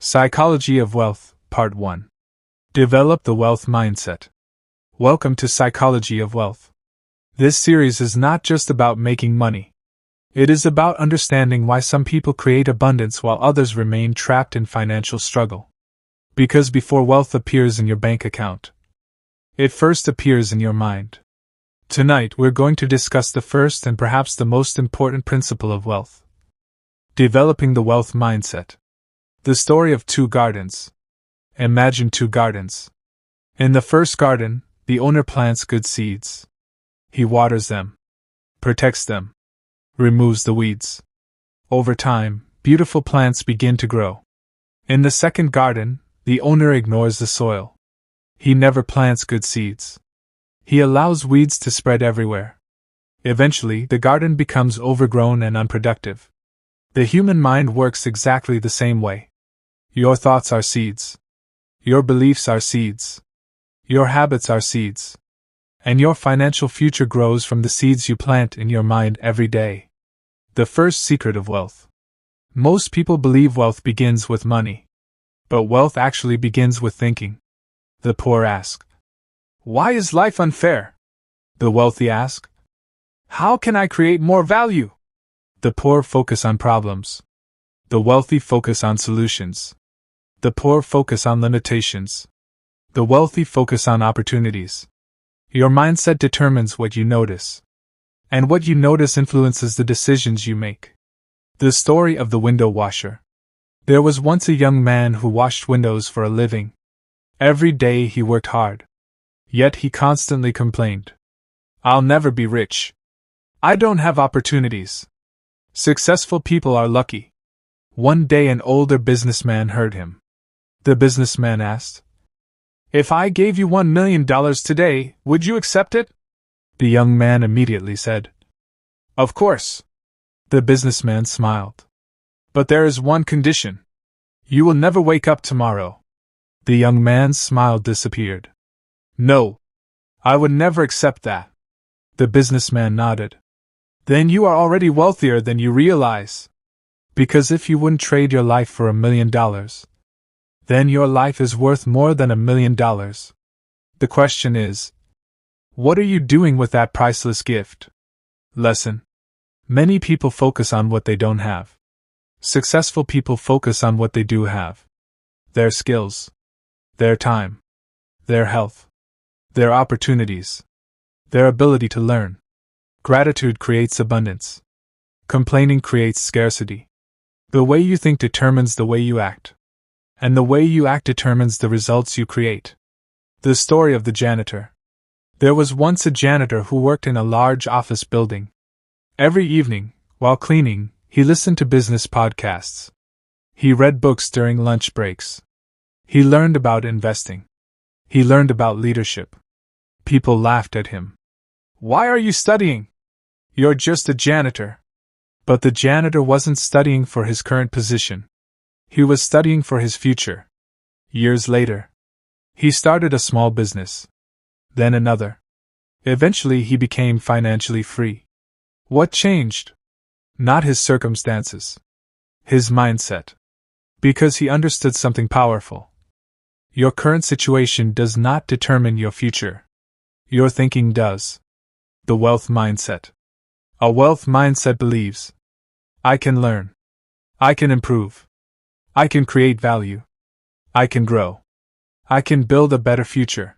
Psychology of Wealth, Part 1. Develop the Wealth Mindset. Welcome to Psychology of Wealth. This series is not just about making money. It is about understanding why some people create abundance while others remain trapped in financial struggle. Because before wealth appears in your bank account, it first appears in your mind. Tonight we're going to discuss the first and perhaps the most important principle of wealth: developing the wealth mindset. The story of two gardens. Imagine two gardens. In the first garden, the owner plants good seeds. He waters them, protects them, removes the weeds. Over time, beautiful plants begin to grow. In the second garden, the owner ignores the soil. He never plants good seeds. He allows weeds to spread everywhere. Eventually, the garden becomes overgrown and unproductive. The human mind works exactly the same way. Your thoughts are seeds. Your beliefs are seeds. Your habits are seeds. And your financial future grows from the seeds you plant in your mind every day. The first secret of wealth. Most people believe wealth begins with money. But wealth actually begins with thinking. The poor ask, "Why is life unfair?" The wealthy ask, "How can I create more value?" The poor focus on problems. The wealthy focus on solutions. The poor focus on limitations. The wealthy focus on opportunities. Your mindset determines what you notice. And what you notice influences the decisions you make. The story of the window washer. There was once a young man who washed windows for a living. Every day he worked hard. Yet he constantly complained, "I'll never be rich. I don't have opportunities. Successful people are lucky." One day an older businessman heard him. The businessman asked, "If I gave you $1 million today, would you accept it?" The young man immediately said, "Of course." The businessman smiled. "But there is one condition. You will never wake up tomorrow." The young man's smile disappeared. "No, I would never accept that." The businessman nodded. "Then you are already wealthier than you realize. Because if you wouldn't trade your life for $1 million, then your life is worth more than $1 million. The question is, what are you doing with that priceless gift?" Lesson. Many people focus on what they don't have. Successful people focus on what they do have. Their skills. Their time. Their health. Their opportunities. Their ability to learn. Gratitude creates abundance. Complaining creates scarcity. The way you think determines the way you act. And the way you act determines the results you create. The story of the janitor. There was once a janitor who worked in a large office building. Every evening, while cleaning, he listened to business podcasts. He read books during lunch breaks. He learned about investing. He learned about leadership. People laughed at him. "Why are you studying? You're just a janitor." But the janitor wasn't studying for his current position. He was studying for his future. Years later, he started a small business. Then another. Eventually he became financially free. What changed? Not his circumstances. His mindset. Because he understood something powerful. Your current situation does not determine your future. Your thinking does. The wealth mindset. A wealth mindset believes, "I can learn. I can improve. I can create value. I can grow. I can build a better future.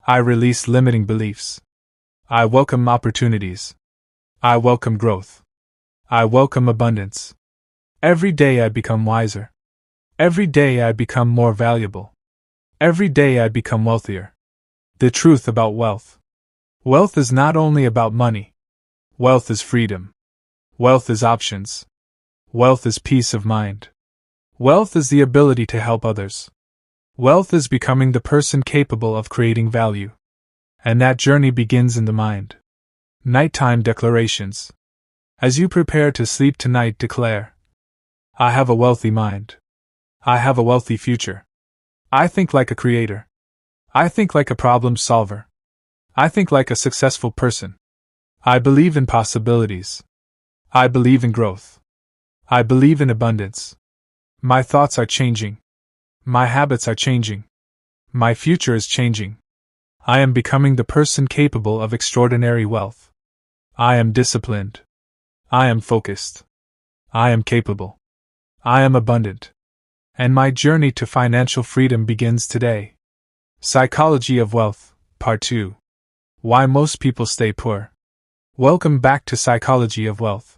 I release limiting beliefs. I welcome opportunities. I welcome growth. I welcome abundance. Every day I become wiser. Every day I become more valuable. Every day I become wealthier." The truth about wealth. Wealth is not only about money. Wealth is freedom. Wealth is options. Wealth is peace of mind. Wealth is the ability to help others. Wealth is becoming the person capable of creating value. And that journey begins in the mind. Nighttime declarations. As you prepare to sleep tonight, declare, "I have a wealthy mind. I have a wealthy future. I think like a creator. I think like a problem solver. I think like a successful person. I believe in possibilities. I believe in growth. I believe in abundance. My thoughts are changing. My habits are changing. My future is changing. I am becoming the person capable of extraordinary wealth. I am disciplined. I am focused. I am capable. I am abundant. And my journey to financial freedom begins today. Psychology of Wealth, Part 2. Why most people stay poor. Welcome back to Psychology of Wealth.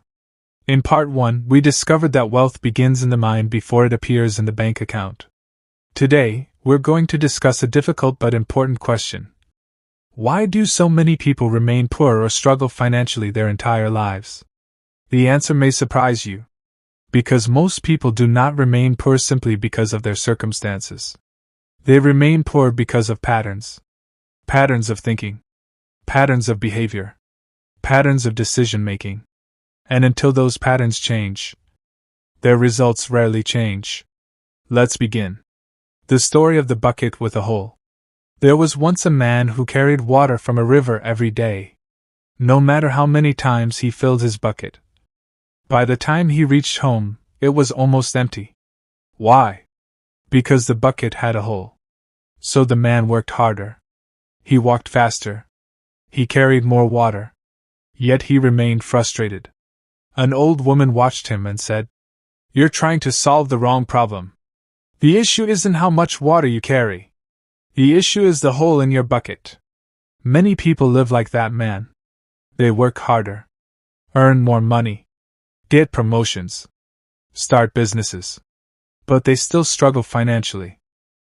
In Part 1, we discovered that wealth begins in the mind before it appears in the bank account. Today, we're going to discuss a difficult but important question. Why do so many people remain poor or struggle financially their entire lives? The answer may surprise you. Because most people do not remain poor simply because of their circumstances. They remain poor because of patterns. Patterns of thinking. Patterns of behavior. Patterns of decision-making. And until those patterns change, their results rarely change. Let's begin. The story of the bucket with a hole. There was once a man who carried water from a river every day. No matter how many times he filled his bucket. By the time he reached home, it was almost empty. Why? Because the bucket had a hole. So the man worked harder. He walked faster. He carried more water. Yet he remained frustrated. An old woman watched him and said, "You're trying to solve the wrong problem. The issue isn't how much water you carry. The issue is the hole in your bucket." Many people live like that man. They work harder. Earn more money. Get promotions. Start businesses. But they still struggle financially.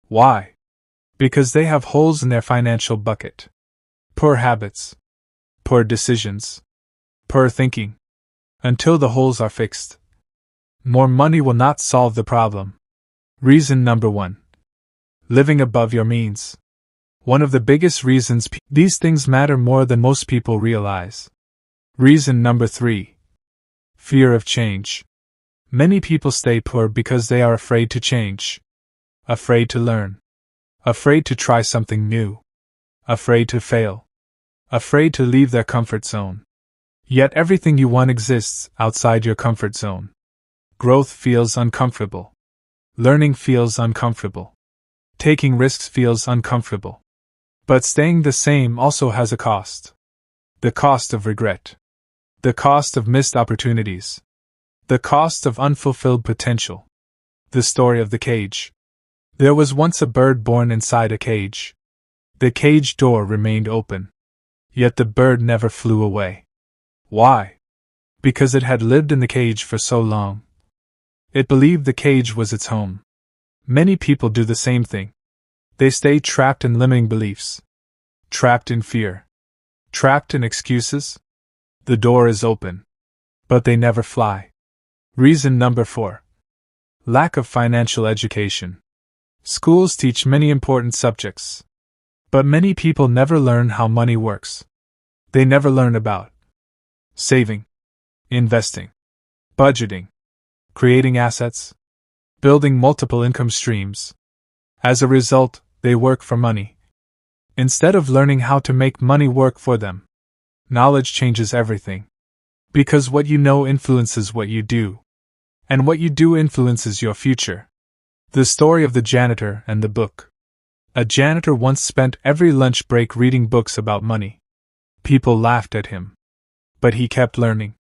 Why? Because they have holes in their financial bucket. Poor habits. Poor decisions. Poor thinking. Until the holes are fixed, more money will not solve the problem. Reason number 1. Living above your means. One of the biggest reasons these things matter more than most people realize. Reason number 3. Fear of change. Many people stay poor because they are afraid to change. Afraid to learn. Afraid to try something new. Afraid to fail. Afraid to leave their comfort zone. Yet everything you want exists outside your comfort zone. Growth feels uncomfortable. Learning feels uncomfortable. Taking risks feels uncomfortable. But staying the same also has a cost. The cost of regret. The cost of missed opportunities. The cost of unfulfilled potential. The story of the cage. There was once a bird born inside a cage. The cage door remained open. Yet the bird never flew away. Why? Because it had lived in the cage for so long. It believed the cage was its home. Many people do the same thing. They stay trapped in limiting beliefs. Trapped in fear. Trapped in excuses. The door is open. But they never fly. Reason number 4. Lack of financial education. Schools teach many important subjects. But many people never learn how money works. They never learn about saving, investing, budgeting, creating assets, building multiple income streams. As a result, they work for money. Instead of learning how to make money work for them. Knowledge changes everything. Because what you know influences what you do. And what you do influences your future. The story of the janitor and the book. A janitor once spent every lunch break reading books about money. People laughed at him. But he kept learning.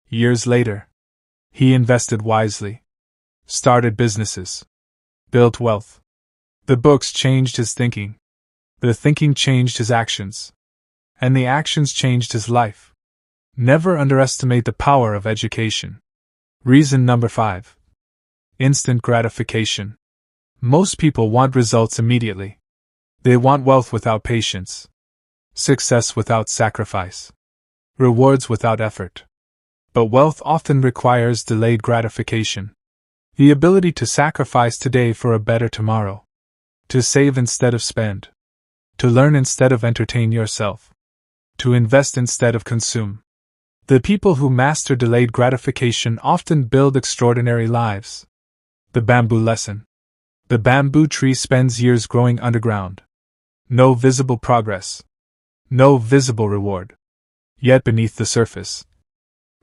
Years later, he invested wisely. Started businesses. Built wealth. The books changed his thinking. The thinking changed his actions. And the actions changed his life. Never underestimate the power of education. Reason number 5. Instant gratification. Most people want results immediately. They want wealth without patience. Success without sacrifice. Rewards without effort. But wealth often requires delayed gratification. The ability to sacrifice today for a better tomorrow. To save instead of spend. To learn instead of entertain yourself. To invest instead of consume. The people who master delayed gratification often build extraordinary lives. The bamboo lesson. The bamboo tree spends years growing underground. No visible progress. No visible reward. Yet beneath the surface,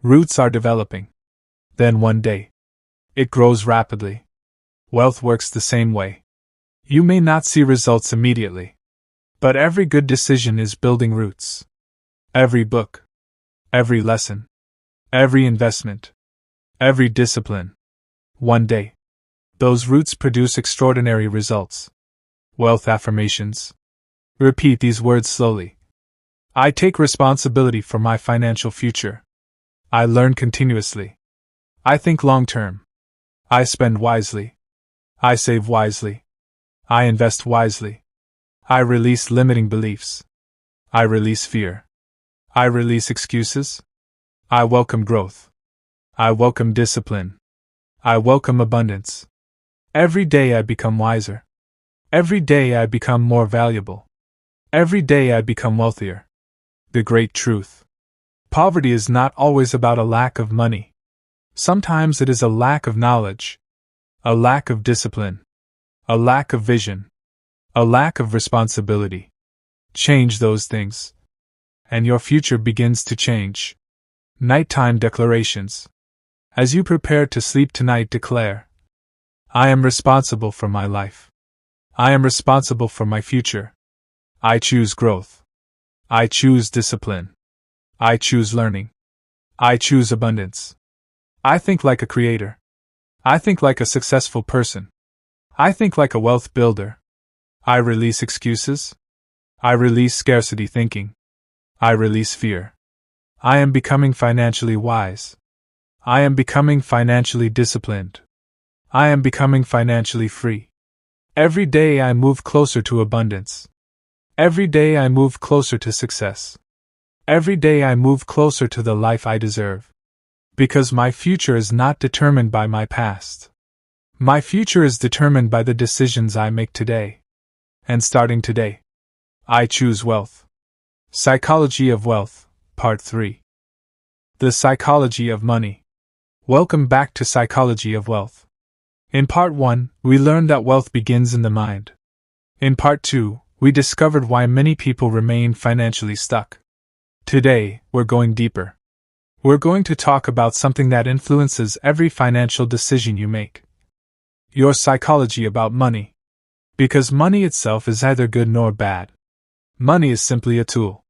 roots are developing. Then one day, it grows rapidly. Wealth works the same way. You may not see results immediately, but every good decision is building roots. Every book, every lesson, every investment, every discipline. One day, those roots produce extraordinary results. Wealth affirmations. Repeat these words slowly. I take responsibility for my financial future. I learn continuously. I think long term. I spend wisely. I save wisely. I invest wisely. I release limiting beliefs. I release fear. I release excuses. I welcome growth. I welcome discipline. I welcome abundance. Every day I become wiser. Every day I become more valuable. Every day I become wealthier. The great truth. Poverty is not always about a lack of money. Sometimes it is a lack of knowledge, a lack of discipline, a lack of vision, a lack of responsibility. Change those things, and your future begins to change. Nighttime declarations. As you prepare to sleep tonight, declare, I am responsible for my life. I am responsible for my future. I choose growth. I choose discipline. I choose learning. I choose abundance. I think like a creator. I think like a successful person. I think like a wealth builder. I release excuses. I release scarcity thinking. I release fear. I am becoming financially wise. I am becoming financially disciplined. I am becoming financially free. Every day I move closer to abundance. Every day I move closer to success. Every day I move closer to the life I deserve. Because my future is not determined by my past. My future is determined by the decisions I make today. And starting today, I choose wealth. Psychology of Wealth, Part 3. The Psychology of Money. Welcome back to Psychology of Wealth. In Part 1, we learned that wealth begins in the mind. In Part 2, we discovered why many people remain financially stuck. Today, we're going deeper. We're going to talk about something that influences every financial decision you make. Your psychology about money. Because money itself is neither good nor bad. Money is simply a tool.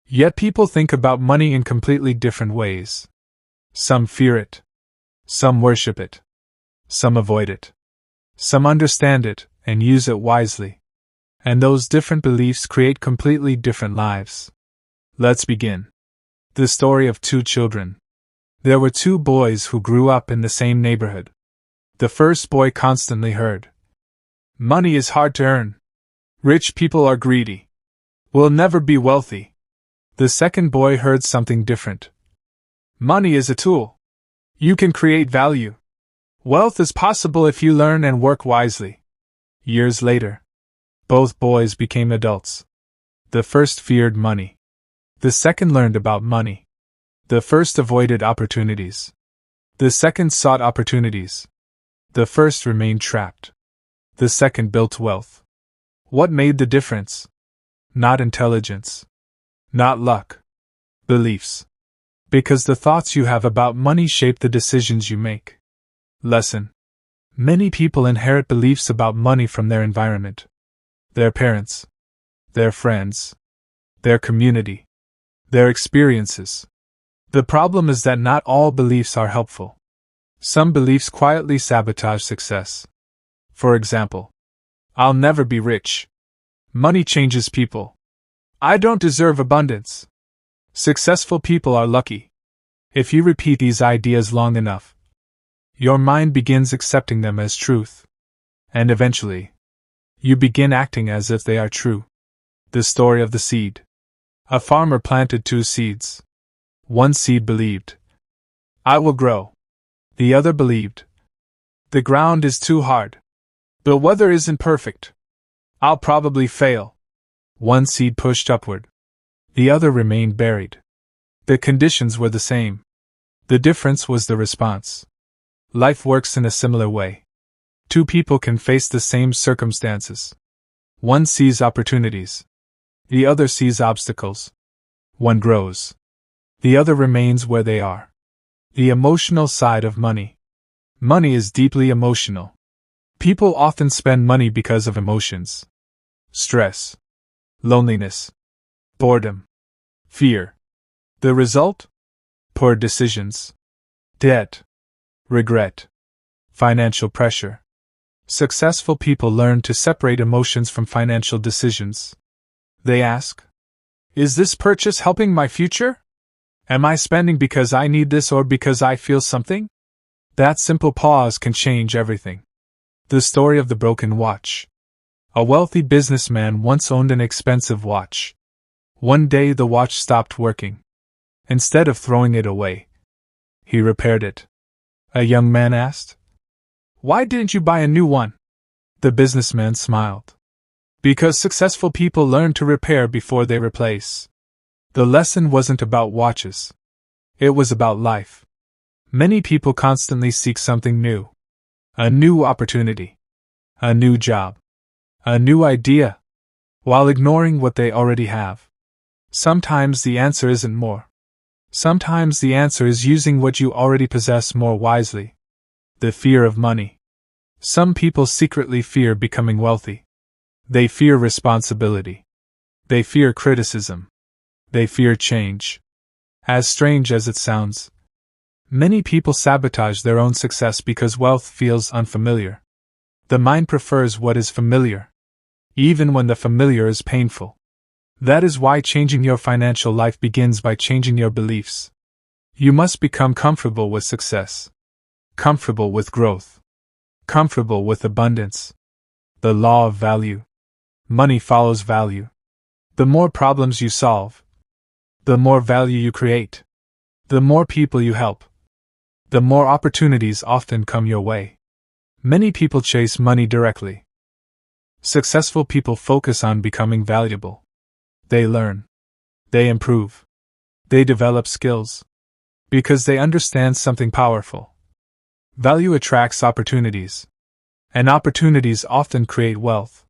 Yet people think about money in completely different ways. Some fear it. Some worship it. Some avoid it. Some understand it and use it wisely. And those different beliefs create completely different lives. Let's begin. The story of two children. There were two boys who grew up in the same neighborhood. The first boy constantly heard, money is hard to earn. Rich people are greedy. We'll never be wealthy. The second boy heard something different. Money is a tool. You can create value. Wealth is possible if you learn and work wisely. Years later, both boys became adults. The first feared money. The second learned about money. The first avoided opportunities. The second sought opportunities. The first remained trapped. The second built wealth. What made the difference? Not intelligence. Not luck. Beliefs. Because the thoughts you have about money shape the decisions you make. Lesson. Many people inherit beliefs about money from their environment. Their parents. Their friends. Their community. Their experiences. The problem is that not all beliefs are helpful. Some beliefs quietly sabotage success. For example, I'll never be rich. Money changes people. I don't deserve abundance. Successful people are lucky. If you repeat these ideas long enough, your mind begins accepting them as truth. And eventually, you begin acting as if they are true. The story of the seed. A farmer planted 2 seeds. One seed believed, I will grow. The other believed, the ground is too hard. The weather isn't perfect. I'll probably fail. One seed pushed upward. The other remained buried. The conditions were the same. The difference was the response. Life works in a similar way. 2 people can face the same circumstances. One sees opportunities. The other sees obstacles. One grows. The other remains where they are. The emotional side of money. Money is deeply emotional. People often spend money because of emotions: stress, loneliness, boredom, fear. The result? Poor decisions, debt, regret, financial pressure. Successful people learn to separate emotions from financial decisions. They ask, is this purchase helping my future? Am I spending because I need this or because I feel something? That simple pause can change everything. The story of the broken watch. A wealthy businessman once owned an expensive watch. One day the watch stopped working. Instead of throwing it away, he repaired it. A young man asked, why didn't you buy a new one? The businessman smiled. Because successful people learn to repair before they replace. The lesson wasn't about watches. It was about life. Many people constantly seek something new. A new opportunity. A new job. A new idea. While ignoring what they already have. Sometimes the answer isn't more. Sometimes the answer is using what you already possess more wisely. The fear of money. Some people secretly fear becoming wealthy. They fear responsibility. They fear criticism. They fear change. As strange as it sounds, many people sabotage their own success because wealth feels unfamiliar. The mind prefers what is familiar, even when the familiar is painful. That is why changing your financial life begins by changing your beliefs. You must become comfortable with success, comfortable with growth, comfortable with abundance. The law of value. Money follows value. The more problems you solve, the more value you create. The more people you help, the more opportunities often come your way. Many people chase money directly. Successful people focus on becoming valuable. They learn. They improve. They develop skills. Because they understand something powerful. Value attracts opportunities. And opportunities often create wealth.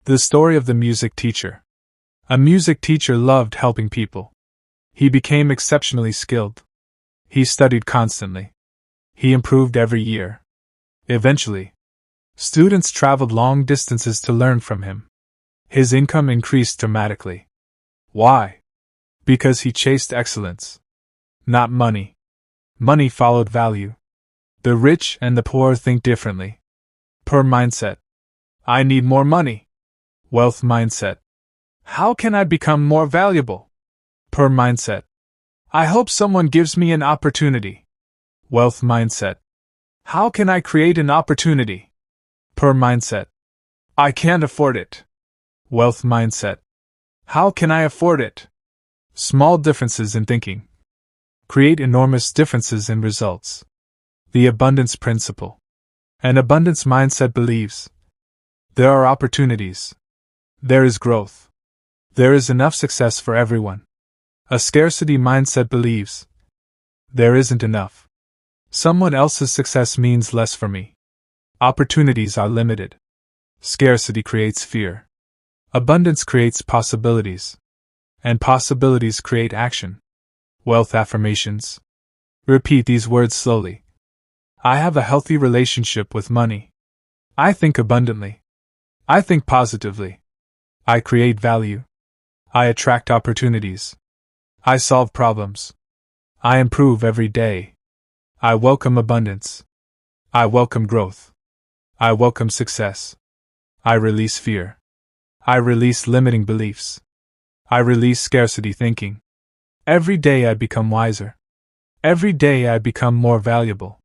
The story of the music teacher. A music teacher loved helping people. He became exceptionally skilled. He studied constantly. He improved every year. Eventually, students traveled long distances to learn from him. His income increased dramatically. Why? Because he chased excellence. Not money. Money followed value. The rich and the poor think differently. Poor mindset. I need more money. Wealth mindset. How can I become more valuable? Poor mindset. I hope someone gives me an opportunity. Wealth mindset. How can I create an opportunity? Poor mindset. I can't afford it. Wealth mindset. How can I afford it? Small differences in thinking create enormous differences in results. The abundance principle. An abundance mindset believes there are opportunities. There is growth. There is enough success for everyone. A scarcity mindset believes there isn't enough. Someone else's success means less for me. Opportunities are limited. Scarcity creates fear. Abundance creates possibilities. And possibilities create action. Wealth affirmations. Repeat these words slowly. I have a healthy relationship with money. I think abundantly. I think positively. I create value. I attract opportunities. I solve problems. I improve every day. I welcome abundance. I welcome growth. I welcome success. I release fear. I release limiting beliefs. I release scarcity thinking. Every day I become wiser. Every day I become more valuable.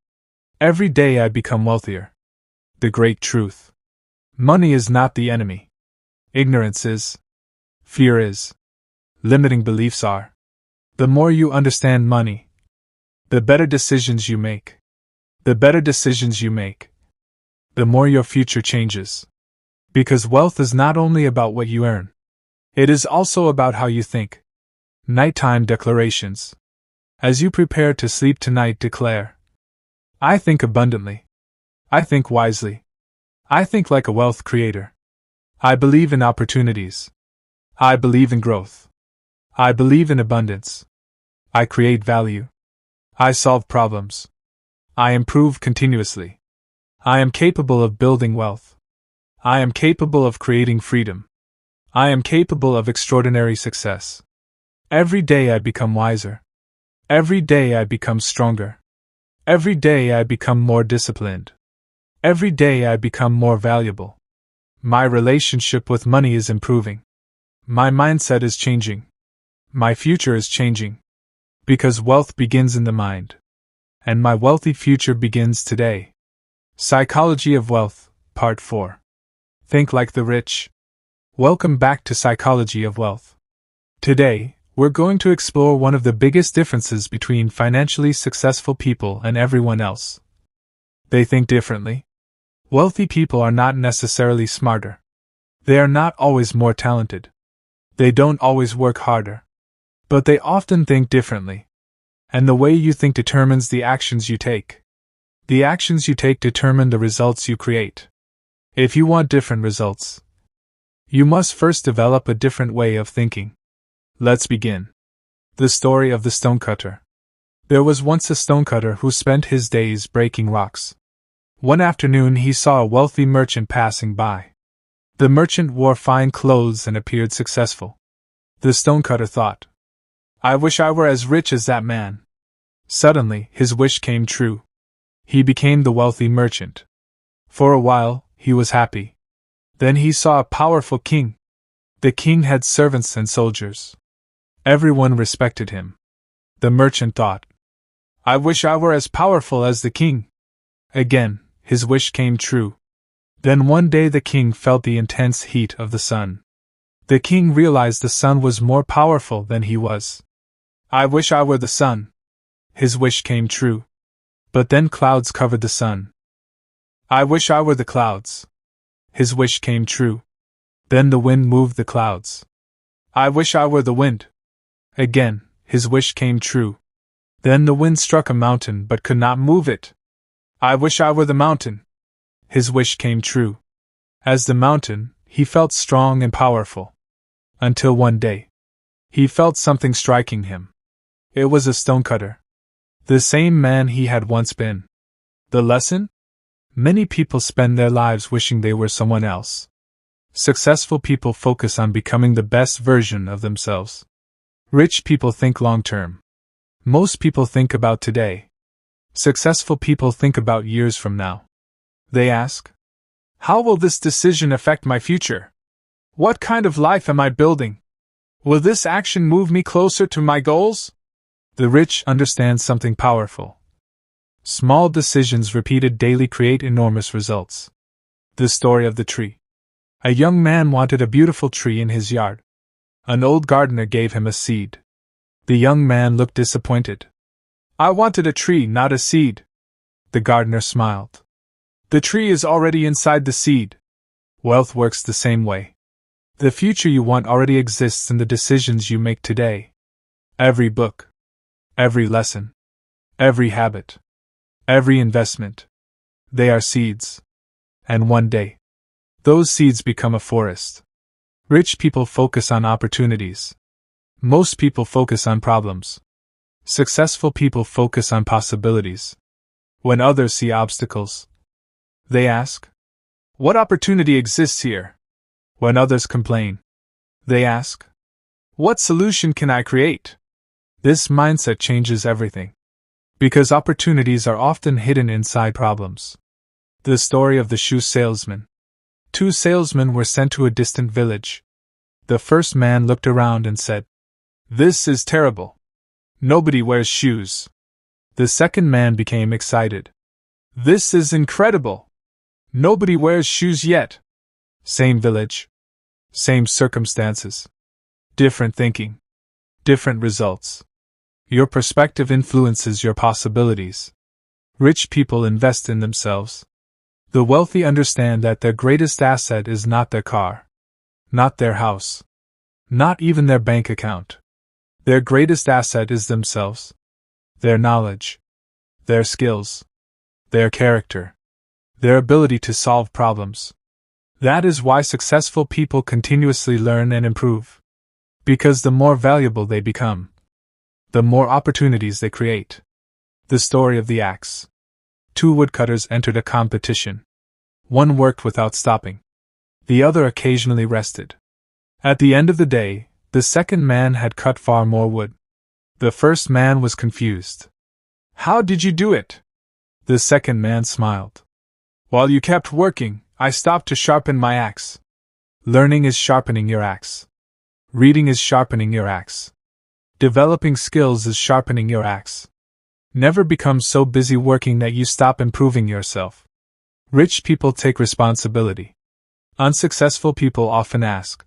Every day I become wealthier. The great truth. Money is not the enemy. Ignorance is. Fear is. Limiting beliefs are. The more you understand money, the better decisions you make. The better decisions you make, the more your future changes. Because wealth is not only about what you earn. It is also about how you think. Nighttime declarations. As you prepare to sleep tonight, declare, I think abundantly. I think wisely. I think like a wealth creator. I believe in opportunities. I believe in growth. I believe in abundance. I create value. I solve problems. I improve continuously. I am capable of building wealth. I am capable of creating freedom. I am capable of extraordinary success. Every day I become wiser. Every day I become stronger. Every day I become more disciplined. Every day I become more valuable. My relationship with money is improving. My mindset is changing. My future is changing. Because wealth begins in the mind. And my wealthy future begins today. Psychology of Wealth, Part 4. Think like the rich. Welcome back to Psychology of Wealth. Today, we're going to explore one of the biggest differences between financially successful people and everyone else. They think differently. Wealthy people are not necessarily smarter. They are not always more talented. They don't always work harder. But they often think differently. And the way you think determines the actions you take. The actions you take determine the results you create. If you want different results, you must first develop a different way of thinking. Let's begin. The story of the stonecutter. There was once a stonecutter who spent his days breaking rocks. One afternoon he saw a wealthy merchant passing by. The merchant wore fine clothes and appeared successful. The stonecutter thought, "I wish I were as rich as that man." Suddenly, his wish came true. He became the wealthy merchant. For a while, he was happy. Then he saw a powerful king. The king had servants and soldiers. Everyone respected him. The merchant thought, "I wish I were as powerful as the king." Again, his wish came true. Then one day the king felt the intense heat of the sun. The king realized the sun was more powerful than he was. "I wish I were the sun." His wish came true. But then clouds covered the sun. "I wish I were the clouds." His wish came true. Then the wind moved the clouds. "I wish I were the wind." Again, his wish came true. Then the wind struck a mountain but could not move it. "I wish I were the mountain." His wish came true. As the mountain, he felt strong and powerful. Until one day, he felt something striking him. It was a stonecutter. The same man he had once been. The lesson? Many people spend their lives wishing they were someone else. Successful people focus on becoming the best version of themselves. Rich people think long-term. Most people think about today. Successful people think about years from now. They ask, "How will this decision affect my future? What kind of life am I building? Will this action move me closer to my goals?" The rich understand something powerful. Small decisions repeated daily create enormous results. The story of the tree. A young man wanted a beautiful tree in his yard. An old gardener gave him a seed. The young man looked disappointed. "I wanted a tree, not a seed." The gardener smiled. "The tree is already inside the seed." Wealth works the same way. The future you want already exists in the decisions you make today. Every book, every lesson, every habit, every investment, they are seeds. And one day, those seeds become a forest. Rich people focus on opportunities. Most people focus on problems. Successful people focus on possibilities. When others see obstacles, they ask, "What opportunity exists here?" When others complain, they ask, "What solution can I create?" This mindset changes everything. Because opportunities are often hidden inside problems. The story of the shoe salesman. 2 salesmen were sent to a distant village. The first man looked around and said, "This is terrible. Nobody wears shoes." The second man became excited. "This is incredible. Nobody wears shoes yet." Same village. Same circumstances. Different thinking. Different results. Your perspective influences your possibilities. Rich people invest in themselves. The wealthy understand that their greatest asset is not their car, not their house, not even their bank account. Their greatest asset is themselves, their knowledge, their skills, their character, their ability to solve problems. That is why successful people continuously learn and improve. Because the more valuable they become, the more opportunities they create. The story of the axe. two woodcutters entered a competition. One worked without stopping. The other occasionally rested. At the end of the day, the second man had cut far more wood. The first man was confused. "How did you do it?" The second man smiled. "While you kept working, I stopped to sharpen my axe." Learning is sharpening your axe. Reading is sharpening your axe. Developing skills is sharpening your axe. Never become so busy working that you stop improving yourself. Rich people take responsibility. Unsuccessful people often ask,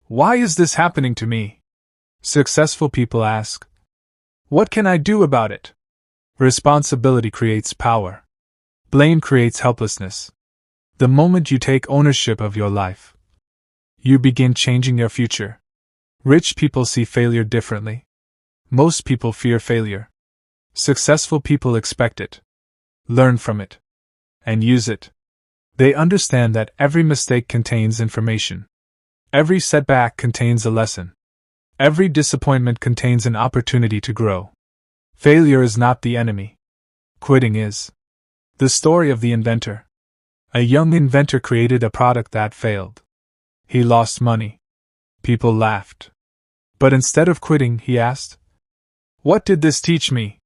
"Why is this happening to me?" Successful people ask, "What can I do about it?" Responsibility creates power. Blame creates helplessness. The moment you take ownership of your life, you begin changing your future. Rich people see failure differently. Most people fear failure. Successful people expect it, learn from it, and use it. They understand that every mistake contains information. Every setback contains a lesson. Every disappointment contains an opportunity to grow. Failure is not the enemy. Quitting is. The story of the inventor. A young inventor created a product that failed. He lost money. People laughed. But instead of quitting, he asked, "What did this teach me?"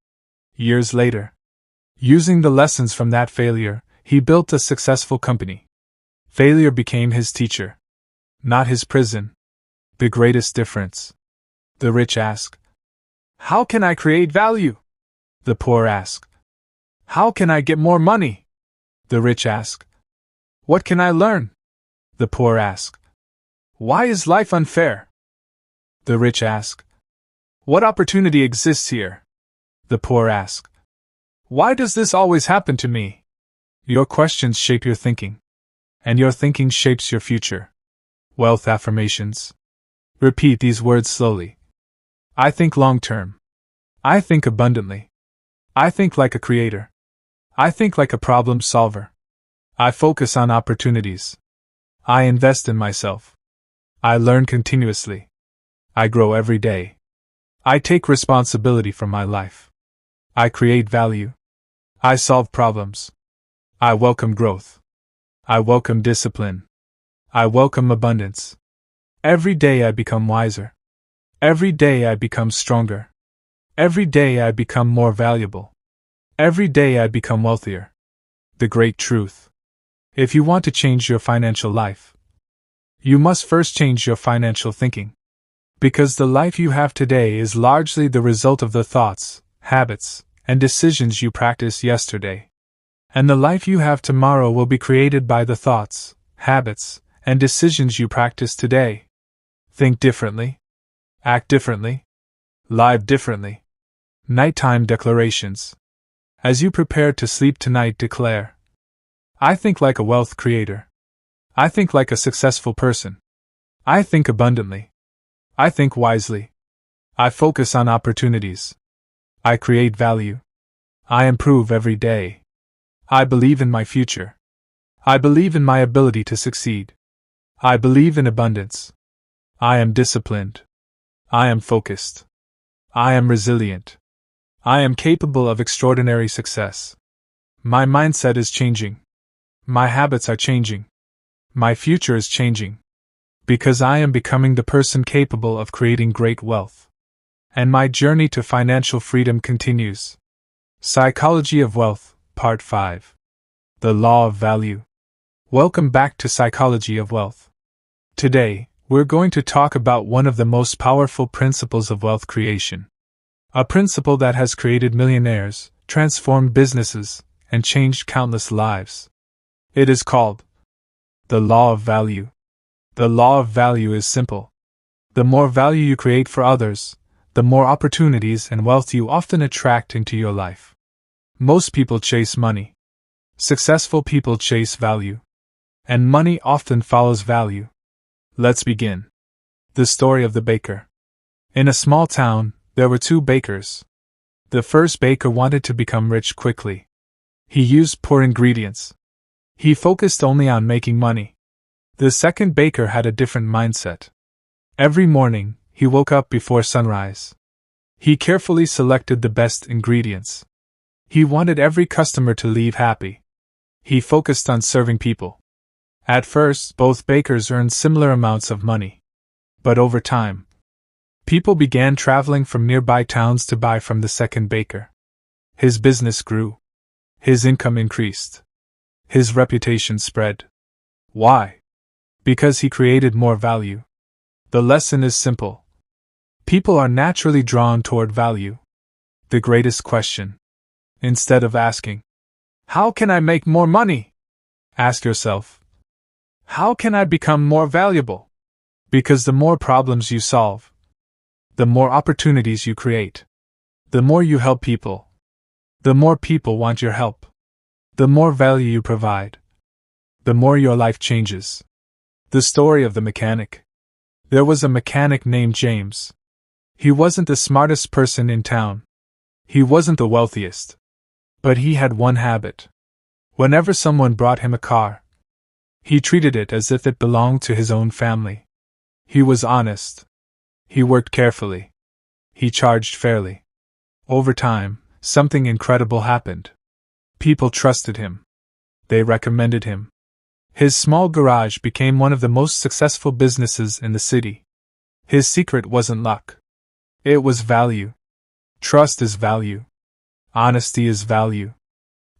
Years later, using the lessons from that failure, he built a successful company. Failure became his teacher, not his prison. The greatest difference. The rich ask, "How can I create value?" The poor ask, "How can I get more money?" The rich ask, "What can I learn?" The poor ask, "Why is life unfair?" The rich ask, "What opportunity exists here?" The poor ask, "Why does this always happen to me?" Your questions shape your thinking, and your thinking shapes your future. Wealth affirmations. Repeat these words slowly. I think long-term. I think abundantly. I think like a creator. I think like a problem solver. I focus on opportunities. I invest in myself. I learn continuously. I grow every day. I take responsibility for my life. I create value. I solve problems. I welcome growth. I welcome discipline. I welcome abundance. Every day I become wiser. Every day I become stronger. Every day I become more valuable. Every day I become wealthier. The great truth. If you want to change your financial life, you must first change your financial thinking. Because the life you have today is largely the result of the thoughts, habits, and decisions you practiced yesterday. And the life you have tomorrow will be created by the thoughts, habits, and decisions you practice today. Think differently. Act differently. Live differently. Nighttime declarations. As you prepare to sleep tonight, declare, I think like a wealth creator. I think like a successful person. I think abundantly. I think wisely. I focus on opportunities. I create value. I improve every day. I believe in my future. I believe in my ability to succeed. I believe in abundance. I am disciplined. I am focused. I am resilient. I am capable of extraordinary success. My mindset is changing. My habits are changing. My future is changing. Because I am becoming the person capable of creating great wealth. And my journey to financial freedom continues. Psychology of Wealth, Part 5. The Law of Value. Welcome back to Psychology of Wealth. Today, we're going to talk about one of the most powerful principles of wealth creation. A principle that has created millionaires, transformed businesses, and changed countless lives. It is called the Law of Value. The law of value is simple. The more value you create for others, the more opportunities and wealth you often attract into your life. Most people chase money. Successful people chase value. And money often follows value. Let's begin. The story of the baker. In a small town, there were two bakers. The first baker wanted to become rich quickly. He used poor ingredients. He focused only on making money. The second baker had a different mindset. Every morning, he woke up before sunrise. He carefully selected the best ingredients. He wanted every customer to leave happy. He focused on serving people. At first, both bakers earned similar amounts of money. But over time, people began traveling from nearby towns to buy from the second baker. His business grew. His income increased. His reputation spread. Why? Because he created more value. The lesson is simple. People are naturally drawn toward value. The greatest question. Instead of asking, "How can I make more money?" ask yourself, "How can I become more valuable?" Because the more problems you solve, the more opportunities you create, the more you help people, the more people want your help, the more value you provide, the more your life changes. The story of the mechanic. There was a mechanic named James. He wasn't the smartest person in town. He wasn't the wealthiest. But he had one habit. Whenever someone brought him a car, he treated it as if it belonged to his own family. He was honest. He worked carefully. He charged fairly. Over time, something incredible happened. People trusted him. They recommended him. His small garage became one of the most successful businesses in the city. His secret wasn't luck. It was value. Trust is value. Honesty is value.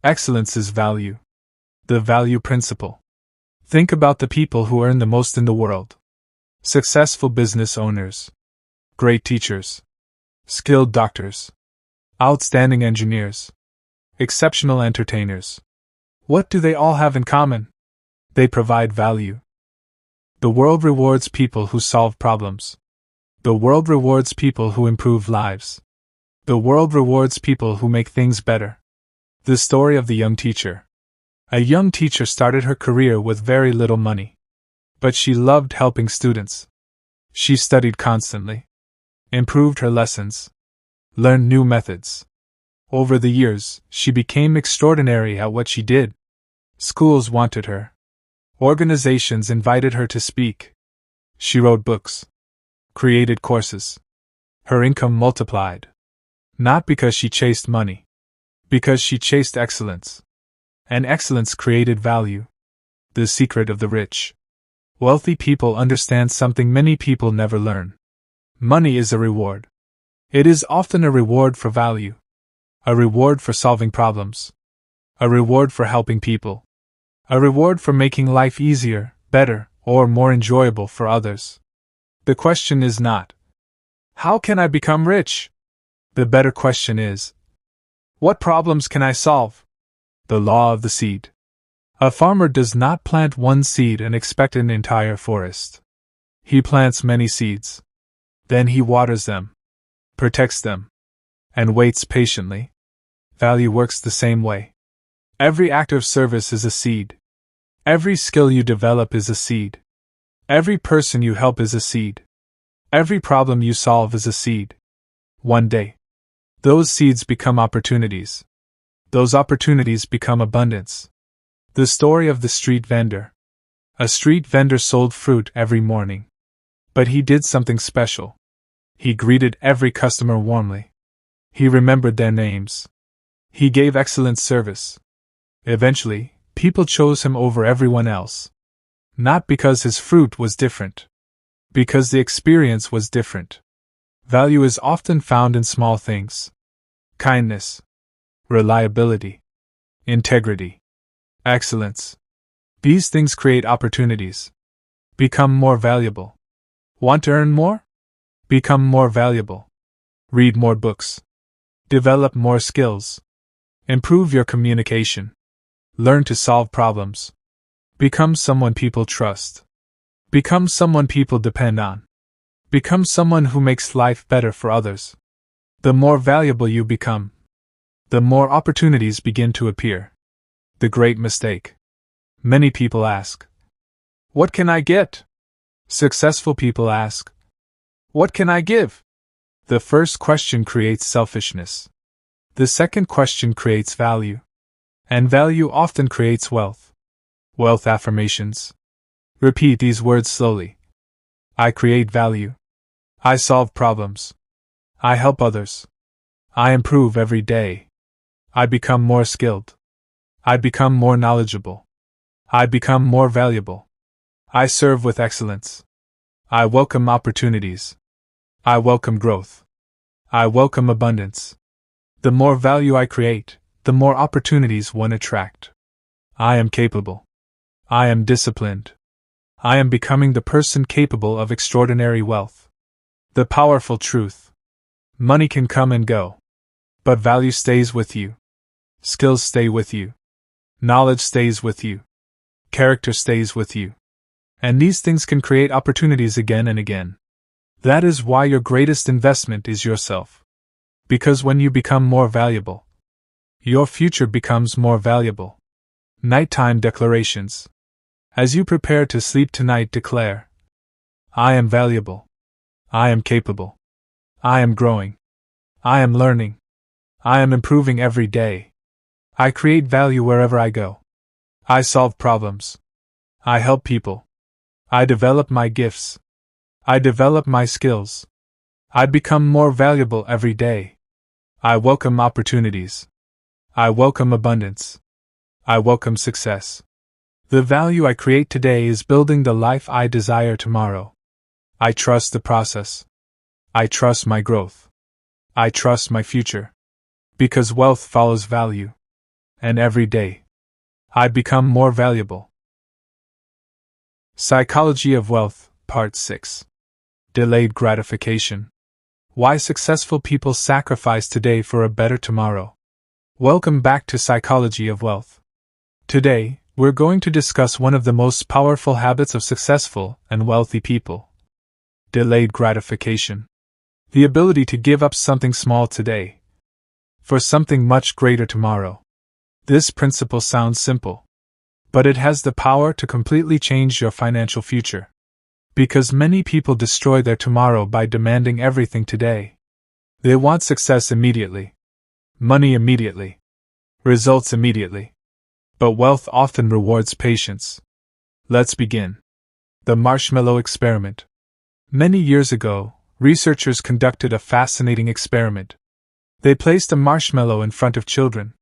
Excellence is value. The value principle. Think about the people who earn the most in the world. Successful business owners. Great teachers. Skilled doctors. Outstanding engineers. Exceptional entertainers. What do they all have in common? They provide value. The world rewards people who solve problems. The world rewards people who improve lives. The world rewards people who make things better. The story of the young teacher. A young teacher started her career with very little money. But she loved helping students. She studied constantly. Improved her lessons. Learned new methods. Over the years, she became extraordinary at what she did. Schools wanted her. Organizations invited her to speak. She wrote books. Created courses. Her income multiplied. Not because she chased money. Because she chased excellence. And excellence created value. The secret of the rich. Wealthy people understand something many people never learn. Money is a reward. It is often a reward for value. A reward for solving problems. A reward for helping people. A reward for making life easier, better, or more enjoyable for others. The question is not, "How can I become rich?" The better question is, "What problems can I solve?" The law of the seed. A farmer does not plant one seed and expect an entire forest. He plants many seeds. Then he waters them, protects them, and waits patiently. Value works the same way. Every act of service is a seed. Every skill you develop is a seed. Every person you help is a seed. Every problem you solve is a seed. One day, those seeds become opportunities. Those opportunities become abundance. The story of the street vendor. A street vendor sold fruit every morning. But he did something special. He greeted every customer warmly. He remembered their names. He gave excellent service. Eventually, people chose him over everyone else. Not because his fruit was different. Because the experience was different. Value is often found in small things. Kindness. Reliability. Integrity. Excellence. These things create opportunities. Become more valuable. Want to earn more? Become more valuable. Read more books. Develop more skills. Improve your communication. Learn to solve problems. Become someone people trust. Become someone people depend on. Become someone who makes life better for others. The more valuable you become, the more opportunities begin to appear. The great mistake. Many people ask, "What can I get?" Successful people ask, "What can I give?" The first question creates selfishness. The second question creates value. And value often creates wealth. Wealth affirmations. Repeat these words slowly. I create value. I solve problems. I help others. I improve every day. I become more skilled. I become more knowledgeable. I become more valuable. I serve with excellence. I welcome opportunities. I welcome growth. I welcome abundance. The more value I create, the more opportunities one attract. I am capable. I am disciplined. I am becoming the person capable of extraordinary wealth. The powerful truth. Money can come and go. But value stays with you. Skills stay with you. Knowledge stays with you. Character stays with you. And these things can create opportunities again and again. That is why your greatest investment is yourself. Because when you become more valuable, your future becomes more valuable. Nighttime declarations. As you prepare to sleep tonight, declare, I am valuable. I am capable. I am growing. I am learning. I am improving every day. I create value wherever I go. I solve problems. I help people. I develop my gifts. I develop my skills. I become more valuable every day. I welcome opportunities. I welcome abundance. I welcome success. The value I create today is building the life I desire tomorrow. I trust the process. I trust my growth. I trust my future. Because wealth follows value. And every day, I become more valuable. Psychology of Wealth, Part 6. Delayed Gratification. Why successful people sacrifice today for a better tomorrow. Welcome back to Psychology of Wealth. Today, we're going to discuss one of the most powerful habits of successful and wealthy people. Delayed gratification. The ability to give up something small today for something much greater tomorrow. This principle sounds simple, but it has the power to completely change your financial future. Because many people destroy their tomorrow by demanding everything today. They want success immediately, money immediately, results immediately. But wealth often rewards patience. Let's begin. The marshmallow experiment. Many years ago, researchers conducted a fascinating experiment. They placed a marshmallow in front of children.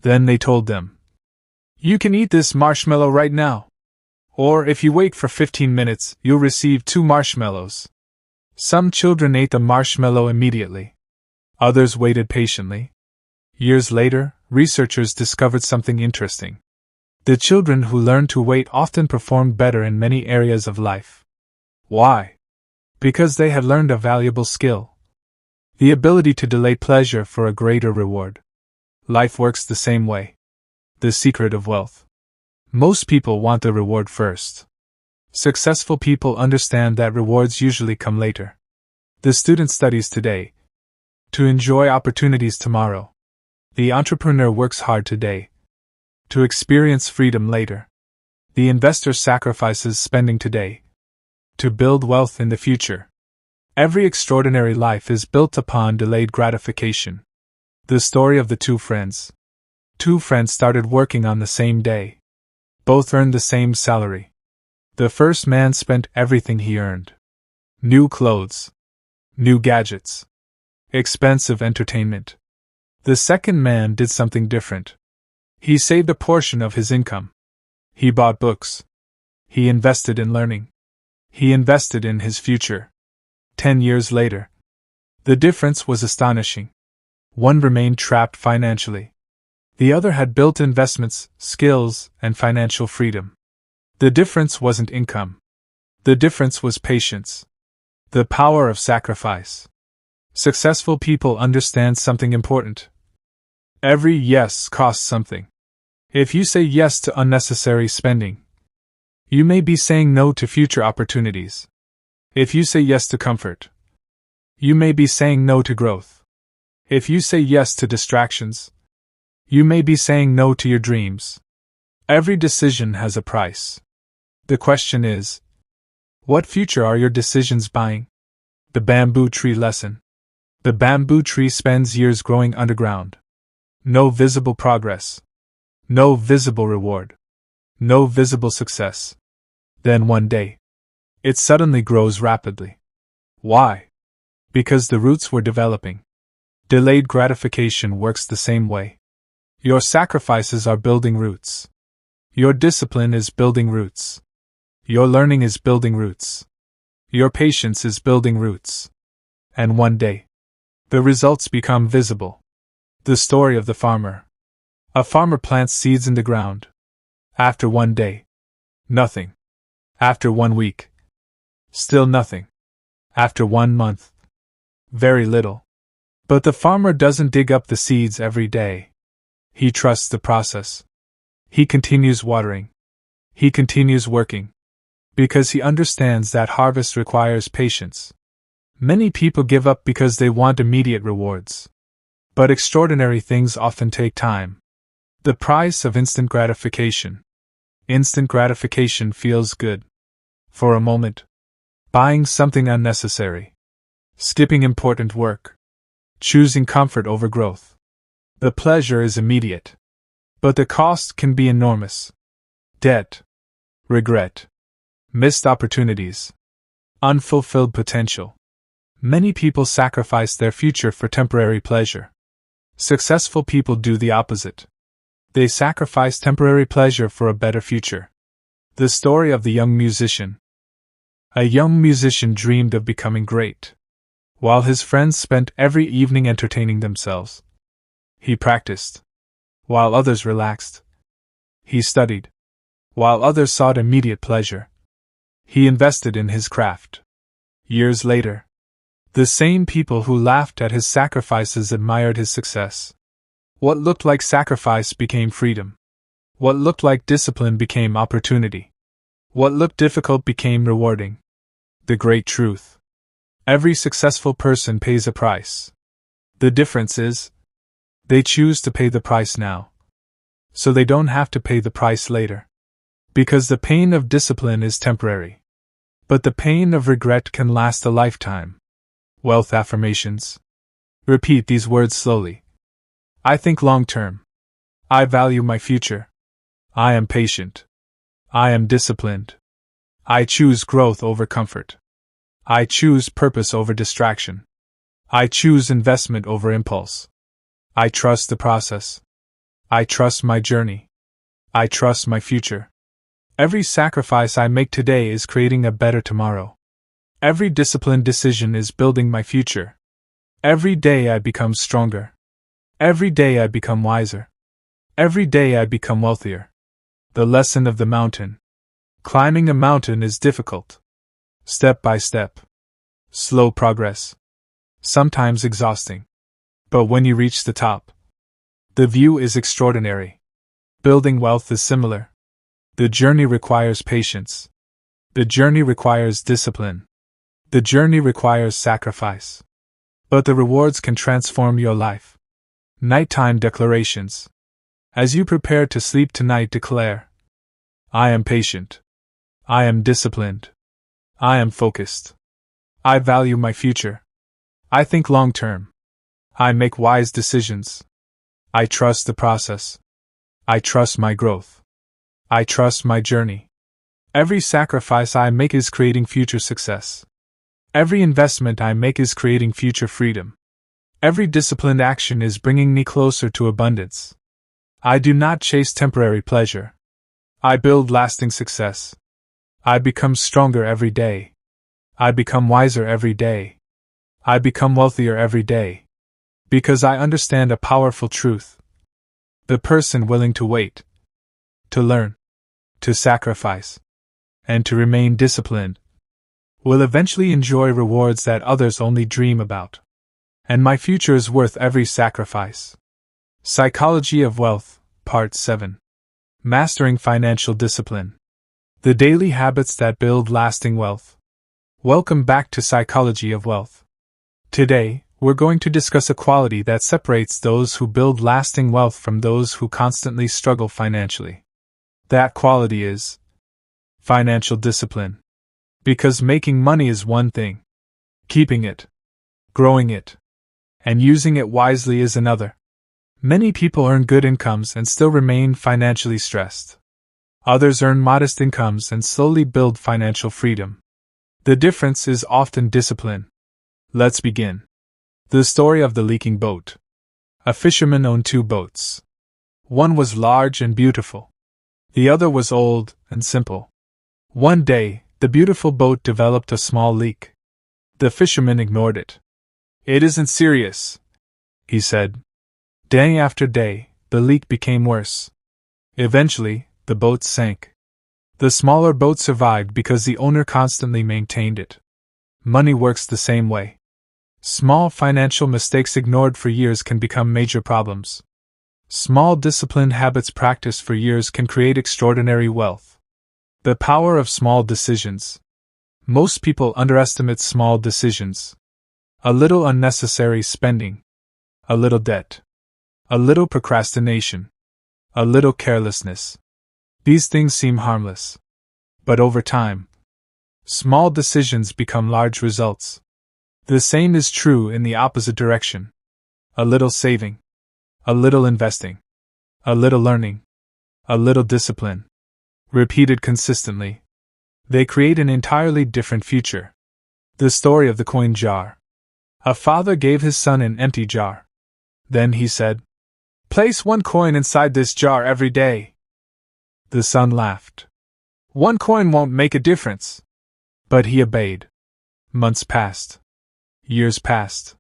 Then they told them, "You can eat this marshmallow right now. Or if you wait for 15 minutes, you'll receive 2 marshmallows." Some children ate the marshmallow immediately. Others waited patiently. Years later, researchers discovered something interesting. The children who learned to wait often performed better in many areas of life. Why? Because they had learned a valuable skill. The ability to delay pleasure for a greater reward. Life works the same way. The secret of wealth. Most people want the reward first. Successful people understand that rewards usually come later. The student studies today to enjoy opportunities tomorrow. The entrepreneur works hard today to experience freedom later. The investor sacrifices spending today to build wealth in the future. Every extraordinary life is built upon delayed gratification. The story of the 2 friends. 2 friends started working on the same day. Both earned the same salary. The first man spent everything he earned. New clothes. New gadgets. Expensive entertainment. The second man did something different. He saved a portion of his income. He bought books. He invested in learning. He invested in his future. 10 years later, the difference was astonishing. One remained trapped financially. The other had built investments, skills, and financial freedom. The difference wasn't income. The difference was patience. The power of sacrifice. Successful people understand something important. Every yes costs something. If you say yes to unnecessary spending, you may be saying no to future opportunities. If you say yes to comfort, you may be saying no to growth. If you say yes to distractions, you may be saying no to your dreams. Every decision has a price. The question is, what future are your decisions buying? The bamboo tree lesson. The bamboo tree spends years growing underground. No visible progress. No visible reward. No visible success. Then one day, it suddenly grows rapidly. Why? Because the roots were developing. Delayed gratification works the same way. Your sacrifices are building roots. Your discipline is building roots. Your learning is building roots. Your patience is building roots. And one day, the results become visible. The story of the farmer. A farmer plants seeds in the ground. After one day, nothing. After 1 week, still nothing. After 1 month, very little. But the farmer doesn't dig up the seeds every day. He trusts the process. He continues watering. He continues working. Because he understands that harvest requires patience. Many people give up because they want immediate rewards. But extraordinary things often take time. The price of instant gratification. Instant gratification feels good. For a moment. Buying something unnecessary. Skipping important work. Choosing comfort over growth. The pleasure is immediate. But the cost can be enormous. Debt. Regret. Missed opportunities. Unfulfilled potential. Many people sacrifice their future for temporary pleasure. Successful people do the opposite. They sacrifice temporary pleasure for a better future. The story of the young musician. A young musician dreamed of becoming great. While his friends spent every evening entertaining themselves, he practiced. While others relaxed, he studied. While others sought immediate pleasure, he invested in his craft. Years later, the same people who laughed at his sacrifices admired his success. What looked like sacrifice became freedom. What looked like discipline became opportunity. What looked difficult became rewarding. The great truth. Every successful person pays a price. The difference is, they choose to pay the price now. So they don't have to pay the price later. Because the pain of discipline is temporary. But the pain of regret can last a lifetime. Wealth affirmations. Repeat these words slowly. I think long term. I value my future. I am patient. I am disciplined. I choose growth over comfort. I choose purpose over distraction. I choose investment over impulse. I trust the process. I trust my journey. I trust my future. Every sacrifice I make today is creating a better tomorrow. Every disciplined decision is building my future. Every day I become stronger. Every day I become wiser. Every day I become wealthier. The lesson of the mountain. Climbing a mountain is difficult. Step by step. Slow progress. Sometimes exhausting. But when you reach the top, the view is extraordinary. Building wealth is similar. The journey requires patience. The journey requires discipline. The journey requires sacrifice. But the rewards can transform your life. Nighttime declarations. As you prepare to sleep tonight, declare, I am patient. I am disciplined. I am focused. I value my future. I think long term. I make wise decisions. I trust the process. I trust my growth. I trust my journey. Every sacrifice I make is creating future success. Every investment I make is creating future freedom. Every disciplined action is bringing me closer to abundance. I do not chase temporary pleasure. I build lasting success. I become stronger every day. I become wiser every day. I become wealthier every day. Because I understand a powerful truth. The person willing to wait, to learn, to sacrifice, and to remain disciplined will eventually enjoy rewards that others only dream about. And my future is worth every sacrifice. Psychology of Wealth, Part 7. Mastering Financial Discipline. The daily habits that build lasting wealth. Welcome back to Psychology of Wealth. Today, we're going to discuss a quality that separates those who build lasting wealth from those who constantly struggle financially. That quality is financial discipline. Because making money is one thing. Keeping it, growing it, and using it wisely is another. Many people earn good incomes and still remain financially stressed. Others earn modest incomes and slowly build financial freedom. The difference is often discipline. Let's begin. The story of the leaking boat. A fisherman owned 2 boats. One was large and beautiful. The other was old and simple. One day, the beautiful boat developed a small leak. The fisherman ignored it. "It isn't serious," he said. Day after day, the leak became worse. Eventually, the boat sank. The smaller boat survived because the owner constantly maintained it. Money works the same way. Small financial mistakes ignored for years can become major problems. Small disciplined habits practiced for years can create extraordinary wealth. The power of small decisions. Most people underestimate small decisions. A little unnecessary spending. A little debt. A little procrastination. A little carelessness. These things seem harmless. But over time, small decisions become large results. The same is true in the opposite direction. A little saving. A little investing. A little learning. A little discipline. Repeated consistently. They create an entirely different future. The story of the coin jar. A father gave his son an empty jar. Then he said, "Place 1 coin inside this jar every day." The son laughed. "1 coin won't make a difference." But he obeyed. Months passed. Years passed.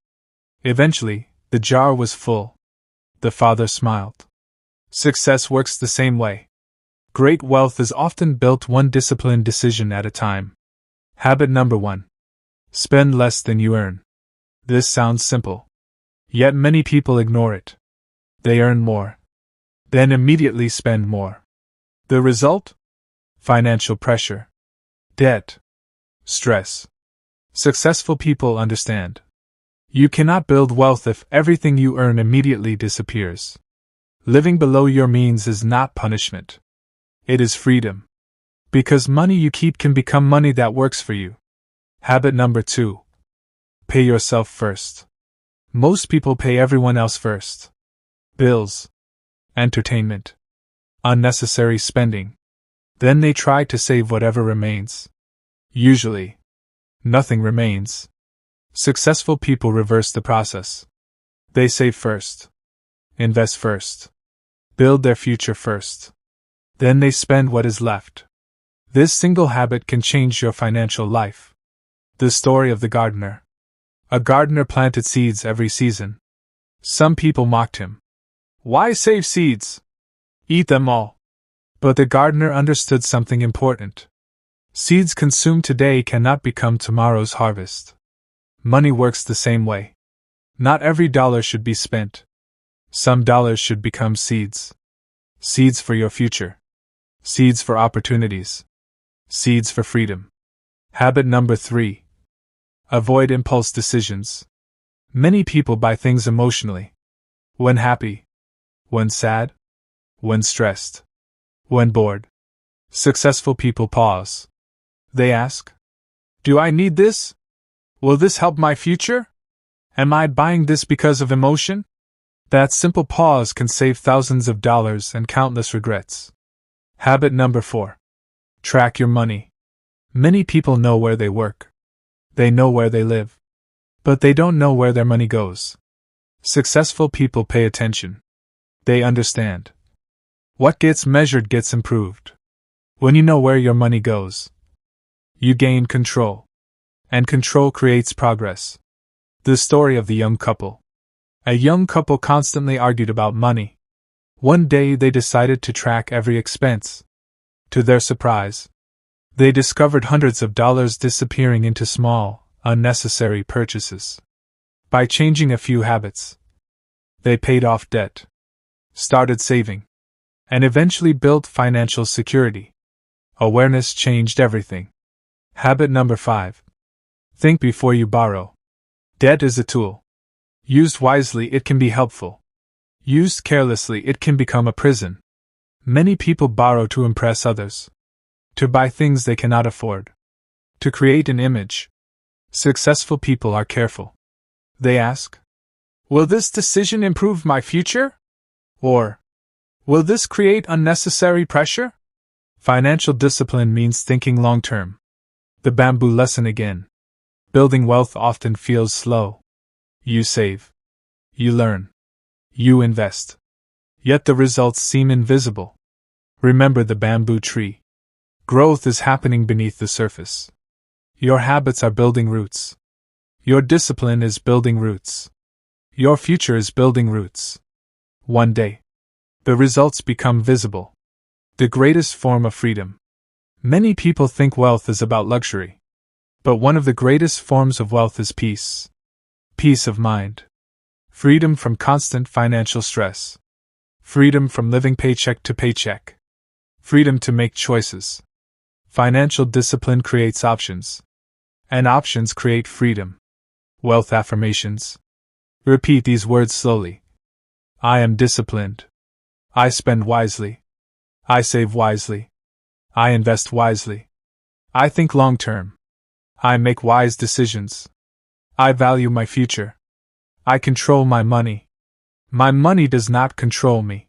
Eventually, the jar was full. The father smiled. Success works the same way. Great wealth is often built one disciplined decision at a time. Habit number 1. Spend less than you earn. This sounds simple. Yet many people ignore it. They earn more. Then immediately spend more. The result? Financial pressure. Debt. Stress. Successful people understand. You cannot build wealth if everything you earn immediately disappears. Living below your means is not punishment. It is freedom. Because money you keep can become money that works for you. Habit number 2. Pay yourself first. Most people pay everyone else first. Bills. Entertainment. Unnecessary spending. Then they try to save whatever remains. Usually, nothing remains. Successful people reverse the process. They save first. Invest first. Build their future first. Then they spend what is left. This single habit can change your financial life. The story of the gardener. A gardener planted seeds every season. Some people mocked him. "Why save seeds? Eat them all." But the gardener understood something important. Seeds consumed today cannot become tomorrow's harvest. Money works the same way. Not every dollar should be spent. Some dollars should become seeds. Seeds for your future. Seeds for opportunities. Seeds for freedom. Habit number 3. Avoid impulse decisions. Many people buy things emotionally. When happy. When sad. When stressed. When bored. Successful people pause. They ask, "Do I need this? Will this help my future? Am I buying this because of emotion?" That simple pause can save thousands of dollars and countless regrets. Habit number 4. Track your money. Many people know where they work. They know where they live. But they don't know where their money goes. Successful people pay attention. They understand. What gets measured gets improved. When you know where your money goes, you gain control. And control creates progress. The story of the young couple. A young couple constantly argued about money. One day they decided to track every expense. To their surprise, they discovered hundreds of dollars disappearing into small, unnecessary purchases. By changing a few habits, they paid off debt, started saving, and eventually built financial security. Awareness changed everything. Habit number 5. Think before you borrow. Debt is a tool. Used wisely, it can be helpful. Used carelessly, it can become a prison. Many people borrow to impress others, to buy things they cannot afford, to create an image. Successful people are careful. They ask, "Will this decision improve my future?" Or, "Will this create unnecessary pressure?" Financial discipline means thinking long-term. The bamboo lesson again. Building wealth often feels slow. You save. You learn. You invest. Yet the results seem invisible. Remember the bamboo tree. Growth is happening beneath the surface. Your habits are building roots. Your discipline is building roots. Your future is building roots. One day, the results become visible. The greatest form of freedom. Many people think wealth is about luxury. But one of the greatest forms of wealth is peace. Peace of mind. Freedom from constant financial stress. Freedom from living paycheck to paycheck. Freedom to make choices. Financial discipline creates options. And options create freedom. Wealth affirmations. Repeat these words slowly. I am disciplined. I spend wisely. I save wisely. I invest wisely. I think long term. I make wise decisions. I value my future. I control my money. My money does not control me.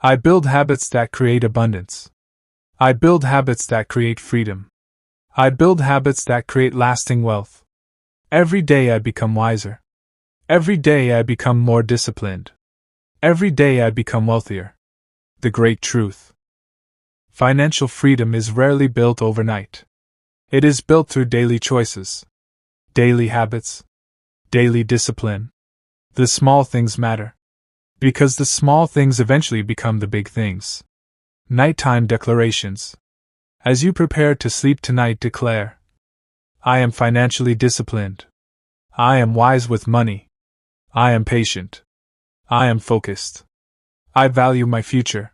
I build habits that create abundance. I build habits that create freedom. I build habits that create lasting wealth. Every day I become wiser. Every day I become more disciplined. Every day I become wealthier. The great truth. Financial freedom is rarely built overnight. It is built through daily choices, daily habits, daily discipline. The small things matter. Because the small things eventually become the big things. Nighttime declarations. As you prepare to sleep tonight, declare, I am financially disciplined. I am wise with money. I am patient. I am focused. I value my future.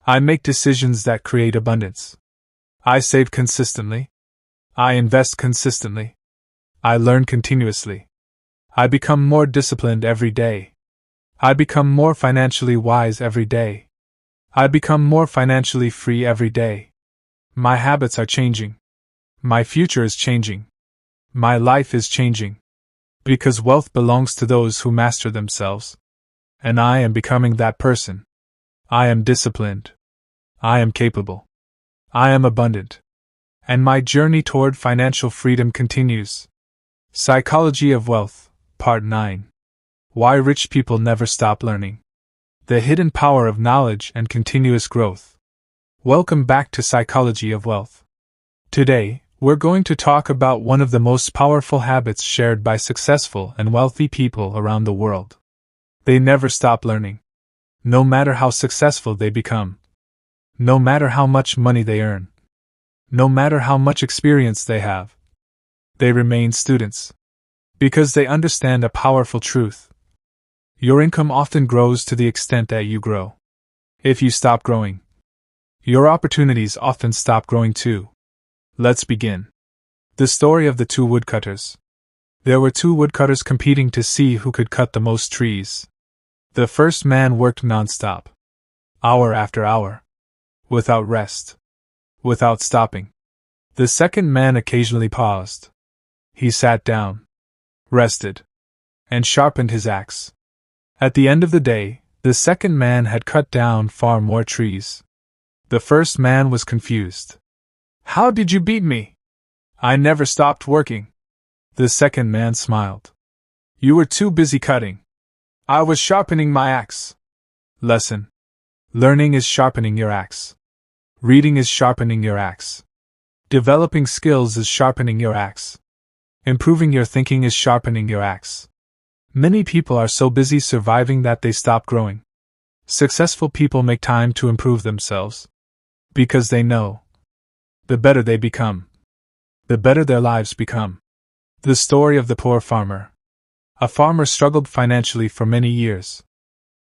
I make decisions that create abundance. I save consistently. I invest consistently. I learn continuously. I become more disciplined every day. I become more financially wise every day. I become more financially free every day. My habits are changing. My future is changing. My life is changing. Because wealth belongs to those who master themselves. And I am becoming that person. I am disciplined. I am capable. I am abundant. And my journey toward financial freedom continues. Psychology of Wealth, Part 9. Why Rich People Never Stop Learning. The Hidden Power of Knowledge and Continuous Growth. Welcome back to Psychology of Wealth. Today, we're going to talk about one of the most powerful habits shared by successful and wealthy people around the world. They never stop learning. No matter how successful they become. No matter how much money they earn. No matter how much experience they have. They remain students. Because they understand a powerful truth. Your income often grows to the extent that you grow. If you stop growing, your opportunities often stop growing too. Let's begin. The story of the two woodcutters. There were two woodcutters competing to see who could cut the most trees. The first man worked non-stop. Hour after hour. Without rest. Without stopping. The second man occasionally paused. He sat down. Rested. And sharpened his axe. At the end of the day, the second man had cut down far more trees. The first man was confused. How did you beat me? I never stopped working. The second man smiled. You were too busy cutting. I was sharpening my axe. Lesson. Learning is sharpening your axe. Reading is sharpening your axe. Developing skills is sharpening your axe. Improving your thinking is sharpening your axe. Many people are so busy surviving that they stop growing. Successful people make time to improve themselves. Because they know. The better they become, the better their lives become. The story of the poor farmer. A farmer struggled financially for many years.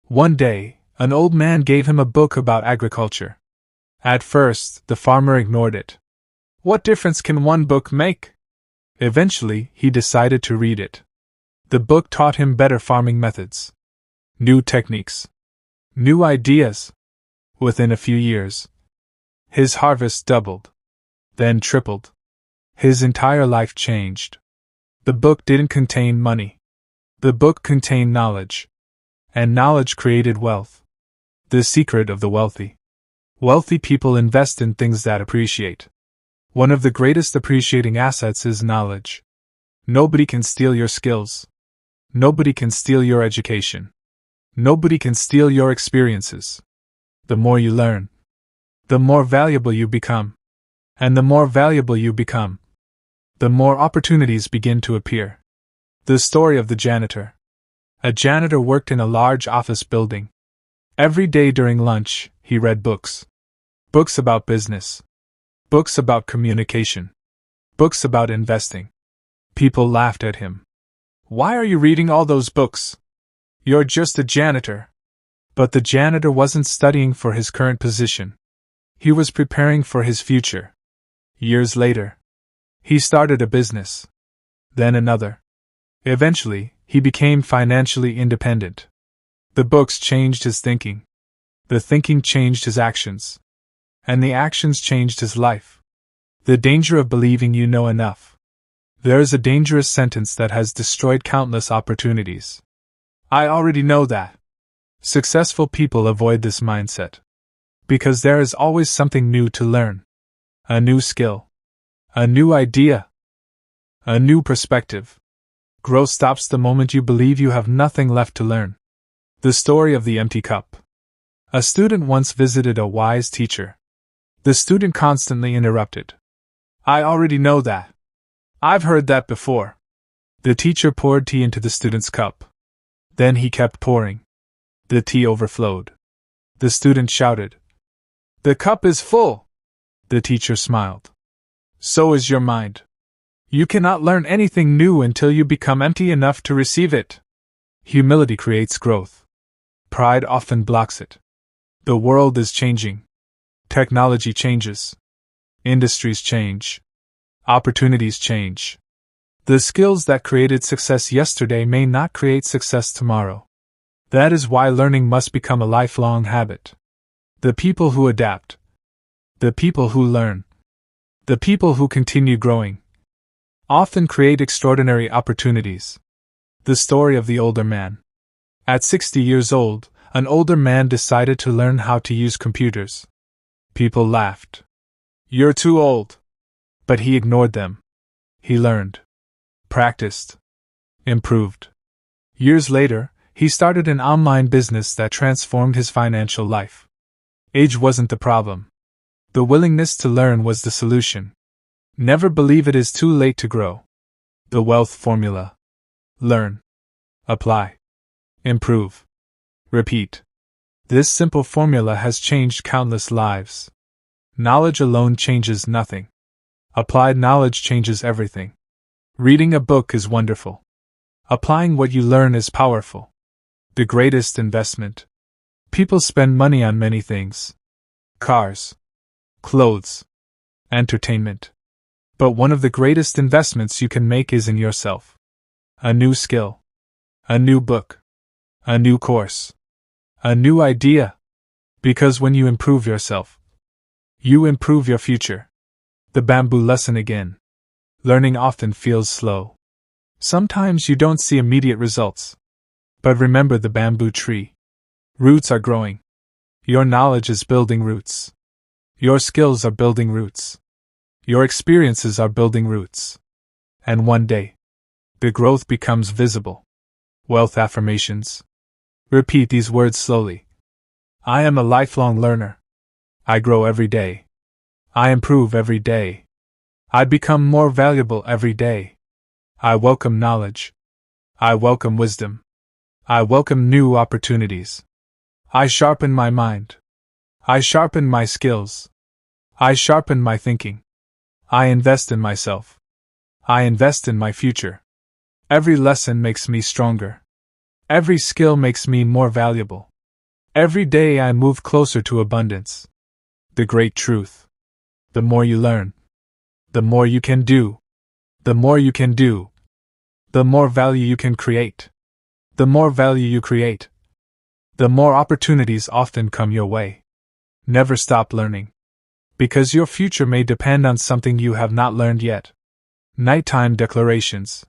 One day, an old man gave him a book about agriculture. At first, the farmer ignored it. What difference can one book make? Eventually, he decided to read it. The book taught him better farming methods, new techniques, new ideas. Within a few years, his harvest doubled, then tripled. His entire life changed. The book didn't contain money. The book contained knowledge. And knowledge created wealth. The secret of the wealthy. Wealthy people invest in things that appreciate. One of the greatest appreciating assets is knowledge. Nobody can steal your skills. Nobody can steal your education. Nobody can steal your experiences. The more you learn, the more valuable you become. And the more valuable you become, the more opportunities begin to appear. The story of the janitor. A janitor worked in a large office building. Every day during lunch, he read books. Books about business. Books about communication. Books about investing. People laughed at him. "Why are you reading all those books? You're just a janitor." But the janitor wasn't studying for his current position. He was preparing for his future. Years later, he started a business. Then another. Eventually, he became financially independent. The books changed his thinking. The thinking changed his actions. And the actions changed his life. The danger of believing you know enough. There is a dangerous sentence that has destroyed countless opportunities. I already know that. Successful people avoid this mindset. Because there is always something new to learn. A new skill. A new idea. A new perspective. Growth stops the moment you believe you have nothing left to learn. The story of the empty cup. A student once visited a wise teacher. The student constantly interrupted. I already know that. I've heard that before. The teacher poured tea into the student's cup. Then he kept pouring. The tea overflowed. The student shouted, "The cup is full!" The teacher smiled. So is your mind. You cannot learn anything new until you become empty enough to receive it. Humility creates growth. Pride often blocks it. The world is changing. Technology changes. Industries change. Opportunities change. The skills that created success yesterday may not create success tomorrow. That is why learning must become a lifelong habit. The people who adapt. The people who learn. The people who continue growing. Often create extraordinary opportunities. The story of the older man. At 60 years old, an older man decided to learn how to use computers. People laughed. "You're too old." But he ignored them. He learned. Practiced. Improved. Years later, he started an online business that transformed his financial life. Age wasn't the problem. The willingness to learn was the solution. Never believe it is too late to grow. The wealth formula. Learn. Apply. Improve. Repeat. This simple formula has changed countless lives. Knowledge alone changes nothing. Applied knowledge changes everything. Reading a book is wonderful. Applying what you learn is powerful. The greatest investment. People spend money on many things. Cars. Clothes. Entertainment. But one of the greatest investments you can make is in yourself. A new skill. A new book. A new course. A new idea. Because when you improve yourself, you improve your future. The bamboo lesson again. Learning often feels slow. Sometimes you don't see immediate results. But remember the bamboo tree. Roots are growing. Your knowledge is building roots. Your skills are building roots. Your experiences are building roots. And one day, the growth becomes visible. Wealth affirmations. Repeat these words slowly. I am a lifelong learner. I grow every day. I improve every day. I become more valuable every day. I welcome knowledge. I welcome wisdom. I welcome new opportunities. I sharpen my mind. I sharpen my skills. I sharpen my thinking. I invest in myself. I invest in my future. Every lesson makes me stronger. Every skill makes me more valuable. Every day I move closer to abundance. The great truth. The more you learn, the more you can do. The more you can do, the more value you can create. The more value you create, the more opportunities often come your way. Never stop learning. Because your future may depend on something you have not learned yet. Nighttime declarations.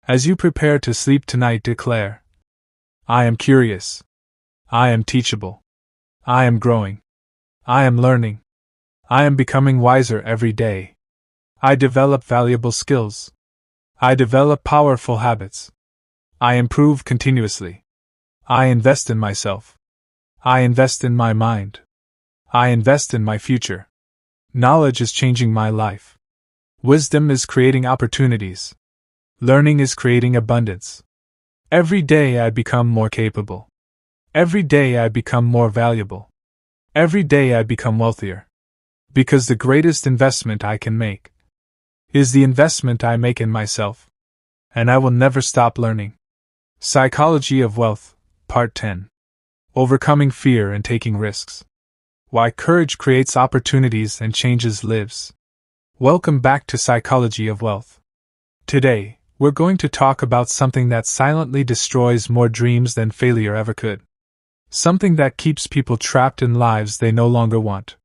As you prepare to sleep tonight, declare, I am curious. I am teachable. I am growing. I am learning. I am becoming wiser every day. I develop valuable skills. I develop powerful habits. I improve continuously. I invest in myself. I invest in my mind. I invest in my future. Knowledge is changing my life. Wisdom is creating opportunities. Learning is creating abundance. Every day I become more capable. Every day I become more valuable. Every day I become wealthier. Because the greatest investment I can make is the investment I make in myself. And I will never stop learning. Psychology of Wealth, Part 10. Overcoming Fear and Taking Risks. Why Courage Creates Opportunities and Changes Lives. Welcome back to Psychology of Wealth. Today, we're going to talk about something that silently destroys more dreams than failure ever could. Something that keeps people trapped in lives they no longer want.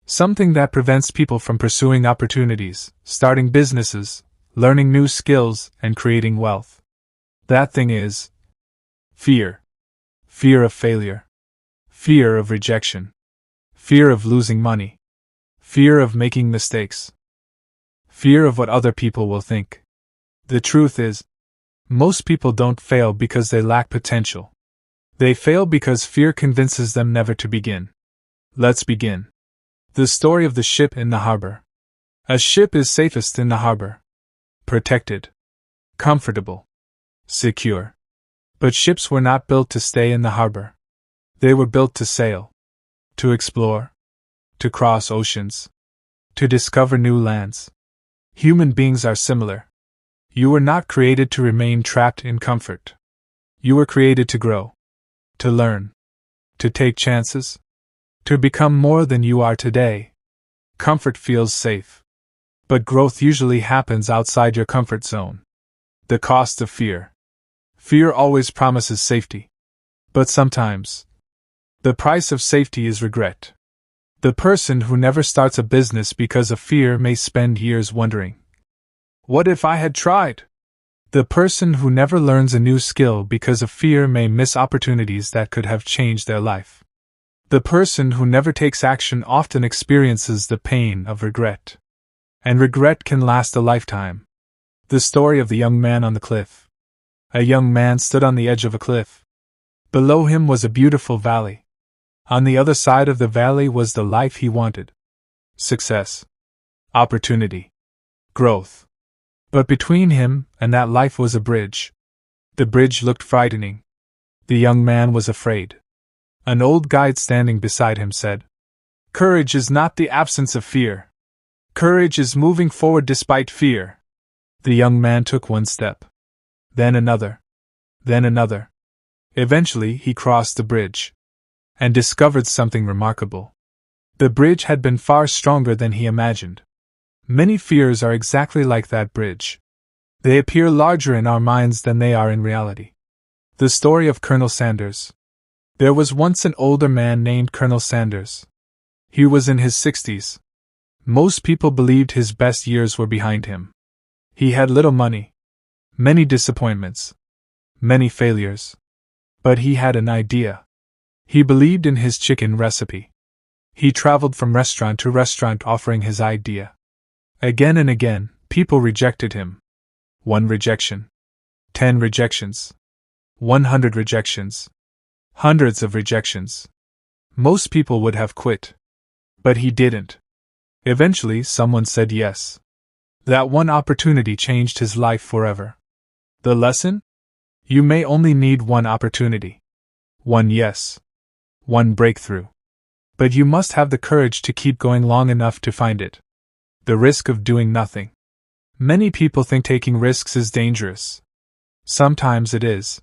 Something that prevents people from pursuing opportunities, starting businesses, learning new skills, and creating wealth. That thing is fear. Fear of failure. Fear of rejection. Fear of losing money. Fear of making mistakes. Fear of what other people will think. The truth is, most people don't fail because they lack potential. They fail because fear convinces them never to begin. Let's begin. The story of the ship in the harbor. A ship is safest in the harbor. Protected. Comfortable. Secure. But ships were not built to stay in the harbor. They were built to sail. To explore. To cross oceans. To discover new lands. Human beings are similar. You were not created to remain trapped in comfort. You were created to grow. To learn. To take chances. To become more than you are today. Comfort feels safe. But growth usually happens outside your comfort zone. The cost of fear. Fear always promises safety. But sometimes, the price of safety is regret. The person who never starts a business because of fear may spend years wondering, what if I had tried? The person who never learns a new skill because of fear may miss opportunities that could have changed their life. The person who never takes action often experiences the pain of regret. And regret can last a lifetime. The story of the young man on the cliff. A young man stood on the edge of a cliff. Below him was a beautiful valley. On the other side of the valley was the life he wanted. Success. Opportunity. Growth. But between him and that life was a bridge. The bridge looked frightening. The young man was afraid. An old guide standing beside him said, "Courage is not the absence of fear. Courage is moving forward despite fear." The young man took one step. Then another. Then another. Eventually he crossed the bridge. And discovered something remarkable. The bridge had been far stronger than he imagined. Many fears are exactly like that bridge. They appear larger in our minds than they are in reality. The story of Colonel Sanders. There was once an older man named Colonel Sanders. He was in his 60s. Most people believed his best years were behind him. He had little money, many disappointments, many failures. But he had an idea. He believed in his chicken recipe. He traveled from restaurant to restaurant offering his idea. Again and again, people rejected him. 1 rejection. 10 rejections. 100 rejections. Hundreds of rejections. Most people would have quit. But he didn't. Eventually, someone said yes. That one opportunity changed his life forever. The lesson? You may only need one opportunity. One yes. One breakthrough. But you must have the courage to keep going long enough to find it. The risk of doing nothing. Many people think taking risks is dangerous. Sometimes it is.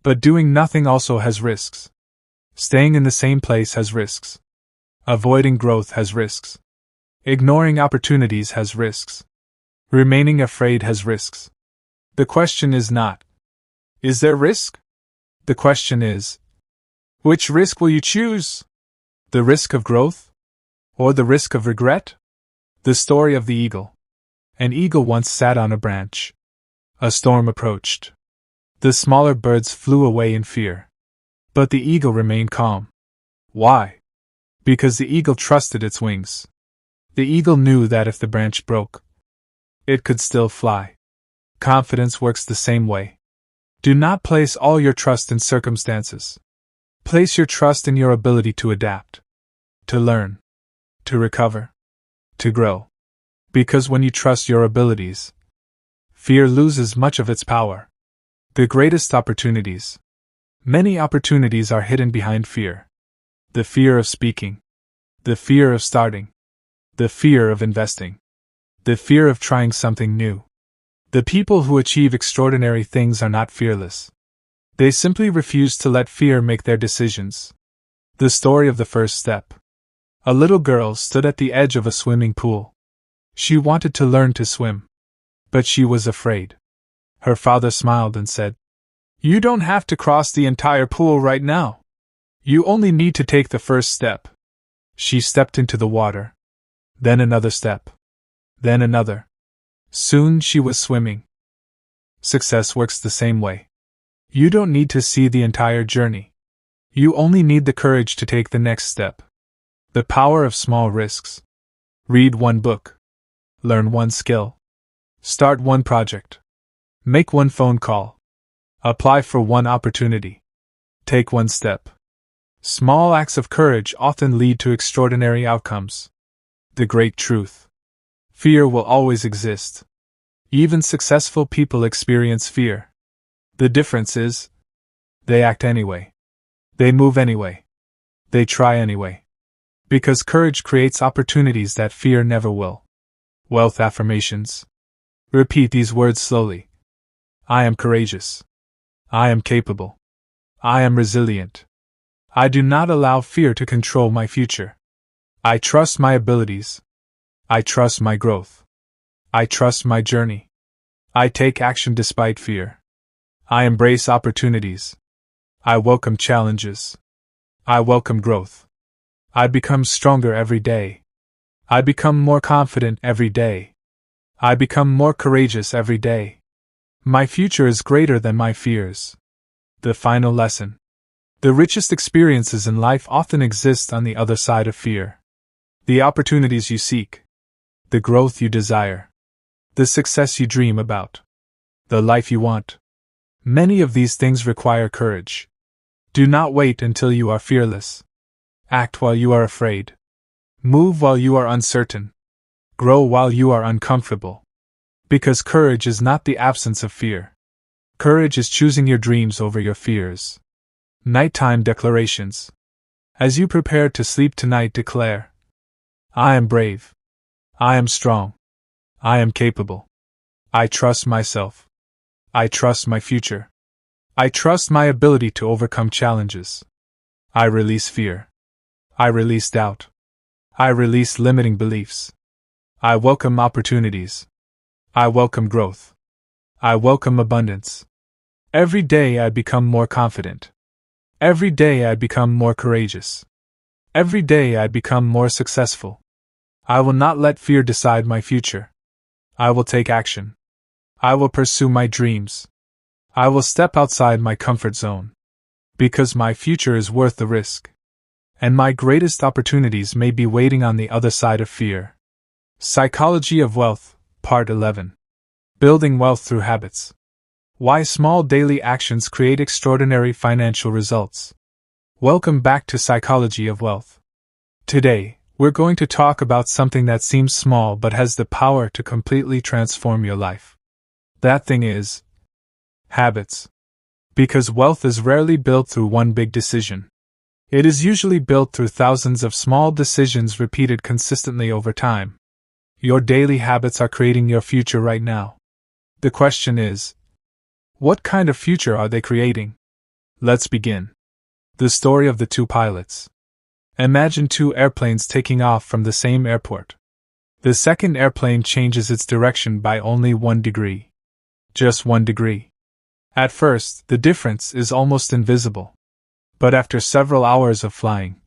But doing nothing also has risks. Staying in the same place has risks. Avoiding growth has risks. Ignoring opportunities has risks. Remaining afraid has risks. The question is not, is there risk? The question is, which risk will you choose? The risk of growth? Or the risk of regret? The story of the eagle. An eagle once sat on a branch. A storm approached. The smaller birds flew away in fear. But the eagle remained calm. Why? Because the eagle trusted its wings. The eagle knew that if the branch broke, it could still fly. Confidence works the same way. Do not place all your trust in circumstances. Place your trust in your ability to adapt, to learn, to recover, to grow. Because when you trust your abilities, fear loses much of its power. The greatest opportunities. Many opportunities are hidden behind fear. The fear of speaking, the fear of starting, the fear of investing, the fear of trying something new. The people who achieve extraordinary things are not fearless. They simply refuse to let fear make their decisions. The story of the first step. A little girl stood at the edge of a swimming pool. She wanted to learn to swim, but she was afraid. Her father smiled and said, "You don't have to cross the entire pool right now. You only need to take the first step." She stepped into the water. Then another step. Then another. Soon she was swimming. Success works the same way. You don't need to see the entire journey. You only need the courage to take the next step. The power of small risks. Read one book. Learn one skill. Start one project. Make one phone call. Apply for one opportunity. Take one step. Small acts of courage often lead to extraordinary outcomes. The great truth. Fear will always exist. Even successful people experience fear. The difference is, they act anyway. They move anyway. They try anyway. Because courage creates opportunities that fear never will. Wealth affirmations. Repeat these words slowly. I am courageous. I am capable. I am resilient. I do not allow fear to control my future. I trust my abilities. I trust my growth. I trust my journey. I take action despite fear. I embrace opportunities. I welcome challenges. I welcome growth. I become stronger every day. I become more confident every day. I become more courageous every day. My future is greater than my fears. The final lesson. The richest experiences in life often exist on the other side of fear. The opportunities you seek. The growth you desire. The success you dream about. The life you want. Many of these things require courage. Do not wait until you are fearless. Act while you are afraid. Move while you are uncertain. Grow while you are uncomfortable. Because courage is not the absence of fear. Courage is choosing your dreams over your fears. Nighttime declarations. As you prepare to sleep tonight, declare, I am brave. I am strong. I am capable. I trust myself. I trust my future. I trust my ability to overcome challenges. I release fear. I release doubt. I release limiting beliefs. I welcome opportunities. I welcome growth. I welcome abundance. Every day I become more confident. Every day I become more courageous. Every day I become more successful. I will not let fear decide my future. I will take action. I will pursue my dreams. I will step outside my comfort zone. Because my future is worth the risk. And my greatest opportunities may be waiting on the other side of fear. Psychology of Wealth, Part 11. Building Wealth Through Habits. Why small daily actions create extraordinary financial results. Welcome back to Psychology of Wealth. Today, we're going to talk about something that seems small but has the power to completely transform your life. That thing is habits. Because wealth is rarely built through one big decision. It is usually built through thousands of small decisions repeated consistently over time. Your daily habits are creating your future right now. The question is, what kind of future are they creating? Let's begin. The story of the two pilots. Imagine two airplanes taking off from the same airport. The second airplane changes its direction by only 1 degree. Just 1 degree. At first, the difference is almost invisible. But after several hours of flying,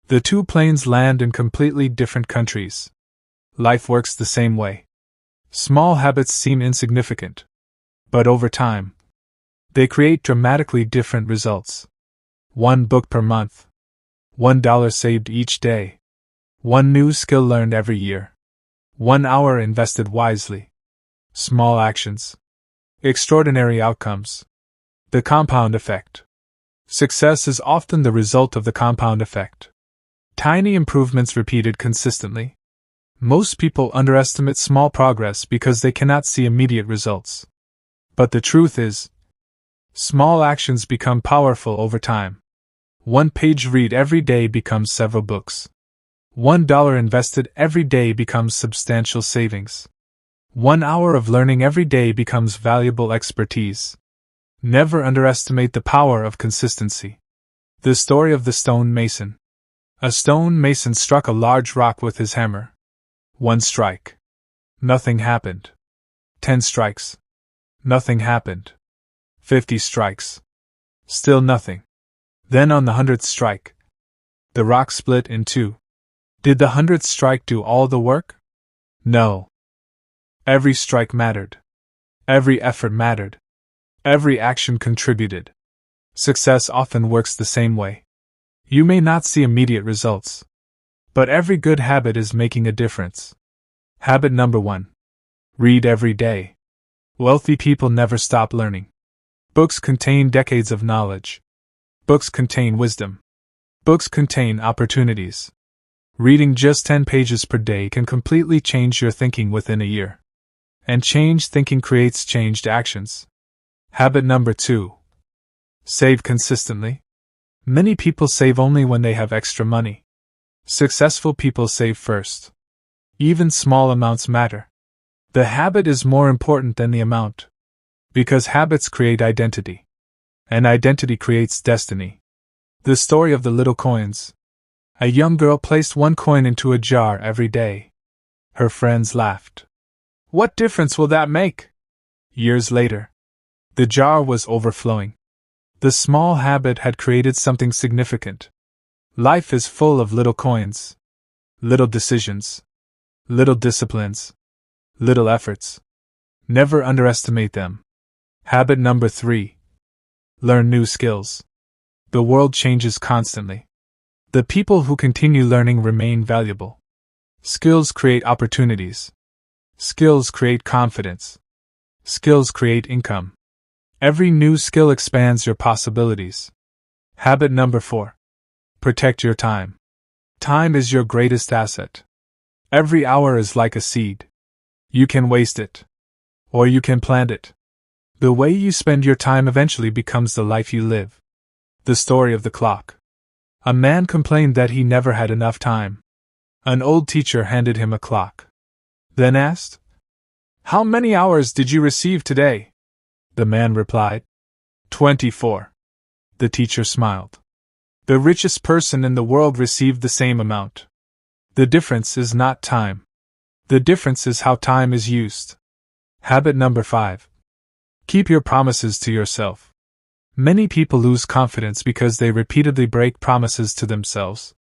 the two planes land in completely different countries. Life works the same way. Small habits seem insignificant. But over time, they create dramatically different results. 1 book per month. $1 saved each day. 1 new skill learned every year. 1 hour invested wisely. Small actions. Extraordinary outcomes. The compound effect. Success is often the result of the compound effect. Tiny improvements repeated consistently. Most people underestimate small progress because they cannot see immediate results. But the truth is, small actions become powerful over time. 1 page read every day becomes several books. $1 invested every day becomes substantial savings. 1 hour of learning every day becomes valuable expertise. Never underestimate the power of consistency. The story of the stone mason. A stone mason struck a large rock with his hammer. 1 strike. Nothing happened. 10 strikes. Nothing happened. 50 strikes. Still nothing. Then on the 100th strike, the rock split in two. Did the 100th strike do all the work? No. Every strike mattered. Every effort mattered. Every action contributed. Success often works the same way. You may not see immediate results, but every good habit is making a difference. Habit number 1. Read every day. Wealthy people never stop learning. Books contain decades of knowledge. Books contain wisdom. Books contain opportunities. Reading just 10 pages per day can completely change your thinking within a year. And changed thinking creates changed actions. Habit number 2. Save consistently. Many people save only when they have extra money. Successful people save first. Even small amounts matter. The habit is more important than the amount. Because habits create identity. And identity creates destiny. The story of the little coins. A young girl placed 1 coin into a jar every day. Her friends laughed. What difference will that make? Years later, the jar was overflowing. The small habit had created something significant. Life is full of little coins. Little decisions. Little disciplines. Little efforts. Never underestimate them. Habit number 3. Learn new skills. The world changes constantly. The people who continue learning remain valuable. Skills create opportunities. Skills create confidence. Skills create income. Every new skill expands your possibilities. Habit number 4. Protect your time. Time is your greatest asset. Every hour is like a seed. You can waste it. Or you can plant it. The way you spend your time eventually becomes the life you live. The story of the clock. A man complained that he never had enough time. An old teacher handed him a clock. Then asked, "How many hours did you receive today?" The man replied, 24. The teacher smiled. The richest person in the world received the same amount. The difference is not time. The difference is how time is used. Habit number 5. Keep your promises to yourself. Many people lose confidence because they repeatedly break promises to themselves.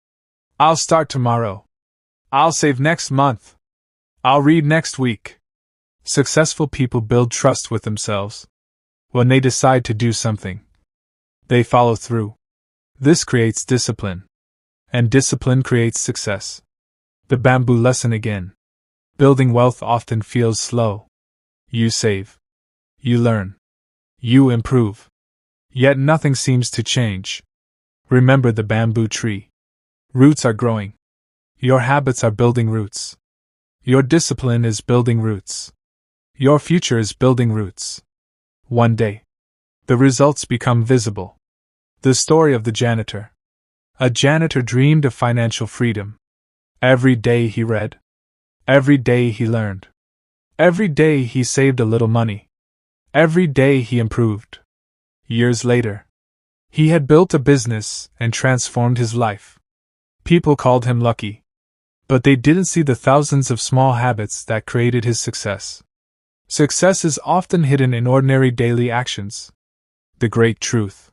I'll start tomorrow. I'll save next month. I'll read next week. Successful people build trust with themselves. When they decide to do something, they follow through. This creates discipline. And discipline creates success. The bamboo lesson again. Building wealth often feels slow. You save. You learn. You improve. Yet nothing seems to change. Remember the bamboo tree. Roots are growing. Your habits are building roots. Your discipline is building roots. Your future is building roots. One day, the results become visible. The story of the janitor. A janitor dreamed of financial freedom. Every day he read. Every day he learned. Every day he saved a little money. Every day he improved. Years later, he had built a business and transformed his life. People called him lucky. But they didn't see the thousands of small habits that created his success. Success is often hidden in ordinary daily actions. The great truth.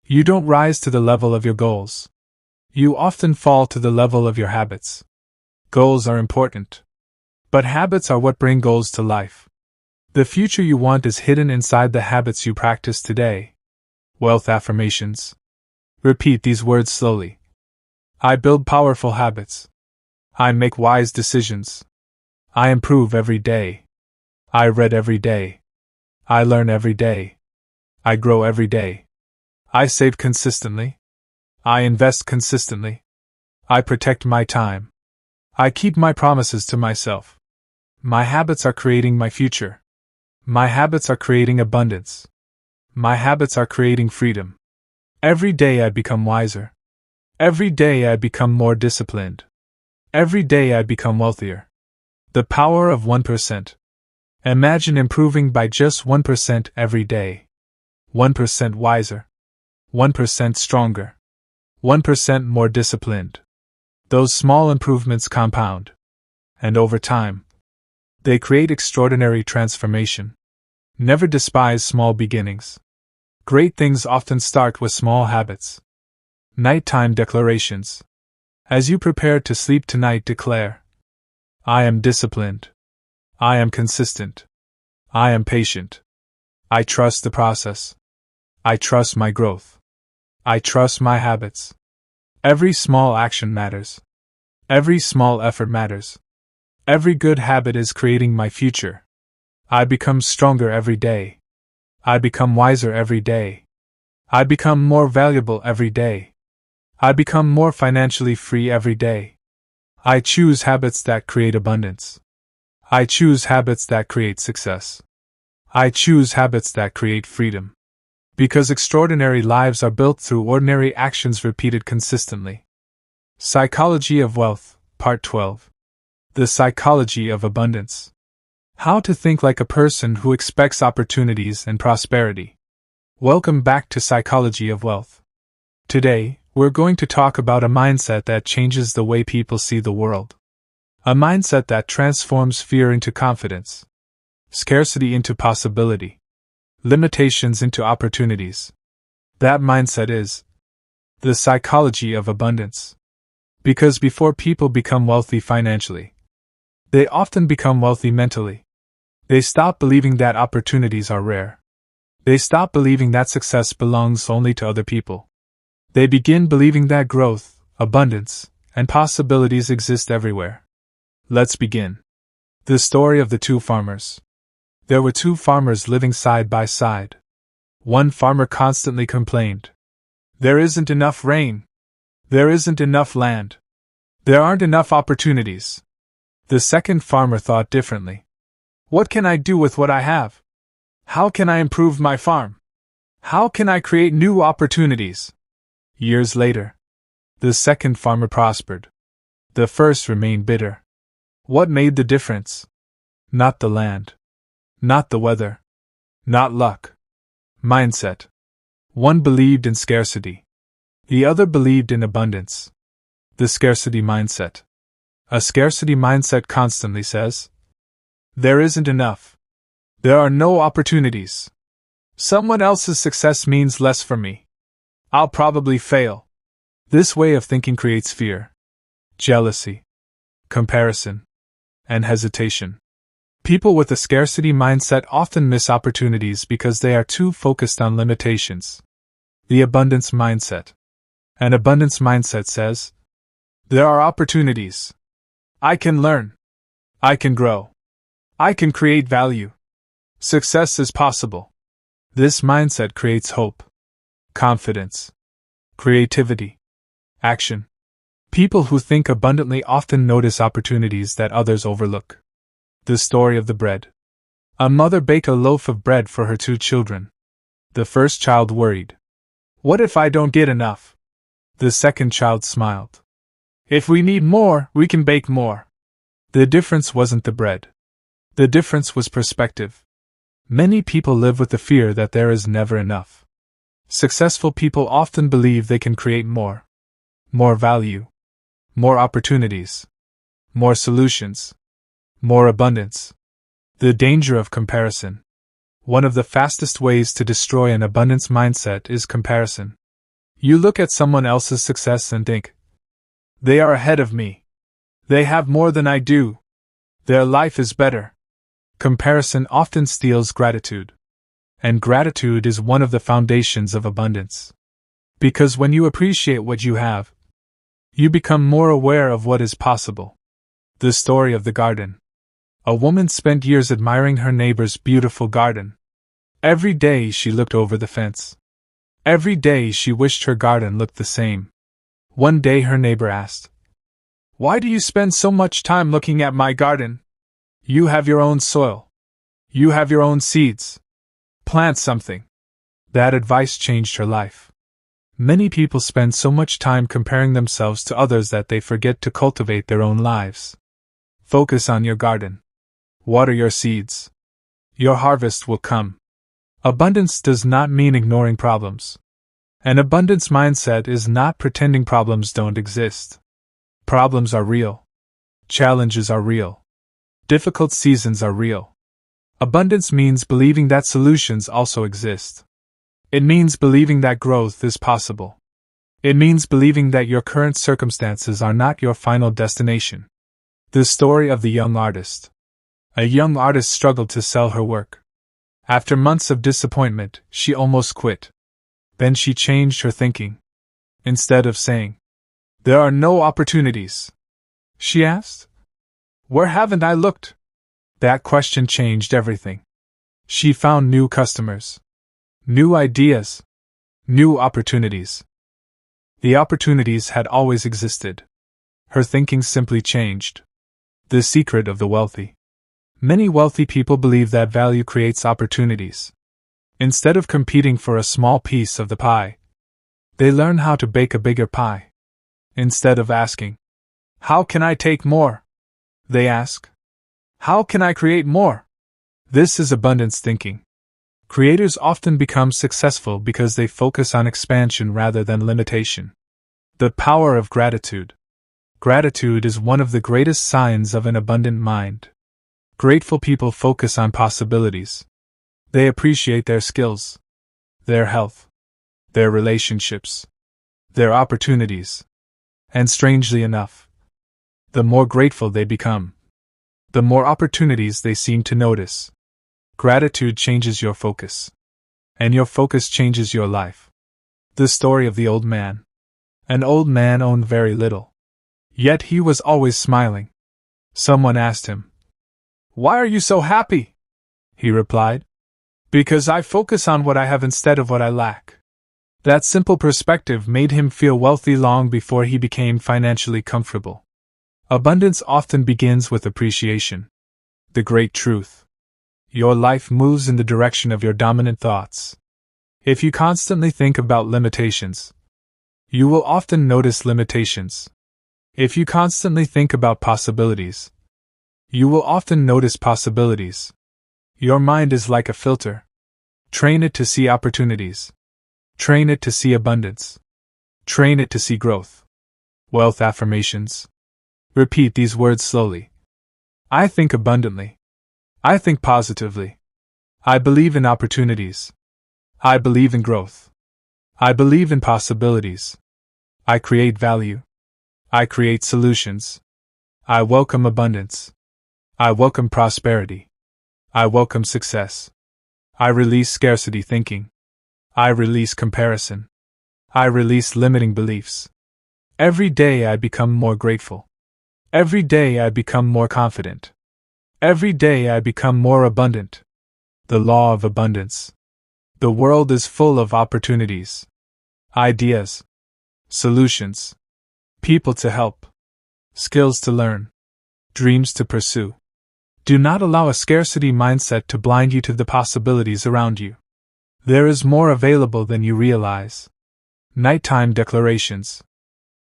You don't rise to the level of your goals. You often fall to the level of your habits. Goals are important. But habits are what bring goals to life. The future you want is hidden inside the habits you practice today. Wealth affirmations. Repeat these words slowly. I build powerful habits. I make wise decisions. I improve every day. I read every day. I learn every day. I grow every day. I save consistently. I invest consistently. I protect my time. I keep my promises to myself. My habits are creating my future. My habits are creating abundance. My habits are creating freedom. Every day I become wiser. Every day I become more disciplined. Every day I become wealthier. The power of 1%. Imagine improving by just 1% every day. 1% wiser. 1% stronger. 1% more disciplined. Those small improvements compound. And over time, they create extraordinary transformation. Never despise small beginnings. Great things often start with small habits. Nighttime declarations. As you prepare to sleep tonight, declare, I am disciplined. I am consistent. I am patient. I trust the process. I trust my growth. I trust my habits. Every small action matters. Every small effort matters. Every good habit is creating my future. I become stronger every day. I become wiser every day. I become more valuable every day. I become more financially free every day. I choose habits that create abundance. I choose habits that create success. I choose habits that create freedom. Because extraordinary lives are built through ordinary actions repeated consistently. Psychology of Wealth, Part 12. The Psychology of Abundance. How to think like a person who expects opportunities and prosperity. Welcome back to Psychology of Wealth. Today, we're going to talk about a mindset that changes the way people see the world. A mindset that transforms fear into confidence, scarcity into possibility, limitations into opportunities. That mindset is the psychology of abundance. Because before people become wealthy financially, they often become wealthy mentally. They stop believing that opportunities are rare. They stop believing that success belongs only to other people. They begin believing that growth, abundance, and possibilities exist everywhere. Let's begin. The story of the two farmers. There were two farmers living side by side. One farmer constantly complained, there isn't enough rain. There isn't enough land. There aren't enough opportunities. The second farmer thought differently. What can I do with what I have? How can I improve my farm? How can I create new opportunities? Years later, the second farmer prospered. The first remained bitter. What made the difference? Not the land. Not the weather. Not luck. Mindset. One believed in scarcity. The other believed in abundance. The scarcity mindset. A scarcity mindset constantly says, there isn't enough. There are no opportunities. Someone else's success means less for me. I'll probably fail. This way of thinking creates fear, jealousy, comparison, and hesitation. People with a scarcity mindset often miss opportunities because they are too focused on limitations. The abundance mindset. An abundance mindset says, there are opportunities. I can learn. I can grow. I can create value. Success is possible. This mindset creates hope, confidence, creativity, action. People who think abundantly often notice opportunities that others overlook. The story of the bread. A mother baked a loaf of bread for her two children. The first child worried. What if I don't get enough? The second child smiled. If we need more, we can bake more. The difference wasn't the bread. The difference was perspective. Many people live with the fear that there is never enough. Successful people often believe they can create more. More value. More opportunities. More solutions. More abundance. The danger of comparison. One of the fastest ways to destroy an abundance mindset is comparison. You look at someone else's success and think, they are ahead of me. They have more than I do. Their life is better. Comparison often steals gratitude. And gratitude is one of the foundations of abundance. Because when you appreciate what you have, you become more aware of what is possible. The story of the garden. A woman spent years admiring her neighbor's beautiful garden. Every day she looked over the fence. Every day she wished her garden looked the same. One day her neighbor asked, "Why do you spend so much time looking at my garden? You have your own soil. You have your own seeds. Plant something." That advice changed her life. Many people spend so much time comparing themselves to others that they forget to cultivate their own lives. Focus on your garden. Water your seeds. Your harvest will come. Abundance does not mean ignoring problems. An abundance mindset is not pretending problems don't exist. Problems are real. Challenges are real. Difficult seasons are real. Abundance means believing that solutions also exist. It means believing that growth is possible. It means believing that your current circumstances are not your final destination. The story of the young artist. A young artist struggled to sell her work. After months of disappointment, she almost quit. Then she changed her thinking. Instead of saying, "There are no opportunities," she asked, "Where haven't I looked?" That question changed everything. She found new customers, new ideas, new opportunities. The opportunities had always existed. Her thinking simply changed. The secret of the wealthy. Many wealthy people believe that value creates opportunities. Instead of competing for a small piece of the pie, they learn how to bake a bigger pie. Instead of asking, "How can I take more?" they ask, "How can I create more?" This is abundance thinking. Creators often become successful because they focus on expansion rather than limitation. The power of gratitude. Gratitude is one of the greatest signs of an abundant mind. Grateful people focus on possibilities. They appreciate their skills, their health, their relationships, their opportunities. And strangely enough, the more grateful they become, the more opportunities they seem to notice. Gratitude changes your focus. And your focus changes your life. The story of the old man. An old man owned very little. Yet he was always smiling. Someone asked him, "Why are you so happy?" He replied, "Because I focus on what I have instead of what I lack." That simple perspective made him feel wealthy long before he became financially comfortable. Abundance often begins with appreciation. The great truth. Your life moves in the direction of your dominant thoughts. If you constantly think about limitations, you will often notice limitations. If you constantly think about possibilities, you will often notice possibilities. Your mind is like a filter. Train it to see opportunities. Train it to see abundance. Train it to see growth. Wealth affirmations. Repeat these words slowly. I think abundantly. I think positively. I believe in opportunities. I believe in growth. I believe in possibilities. I create value. I create solutions. I welcome abundance. I welcome prosperity. I welcome success. I release scarcity thinking. I release comparison. I release limiting beliefs. Every day I become more grateful. Every day I become more confident. Every day I become more abundant. The law of abundance. The world is full of opportunities, ideas, solutions, people to help, skills to learn, dreams to pursue. Do not allow a scarcity mindset to blind you to the possibilities around you. There is more available than you realize. Nighttime declarations.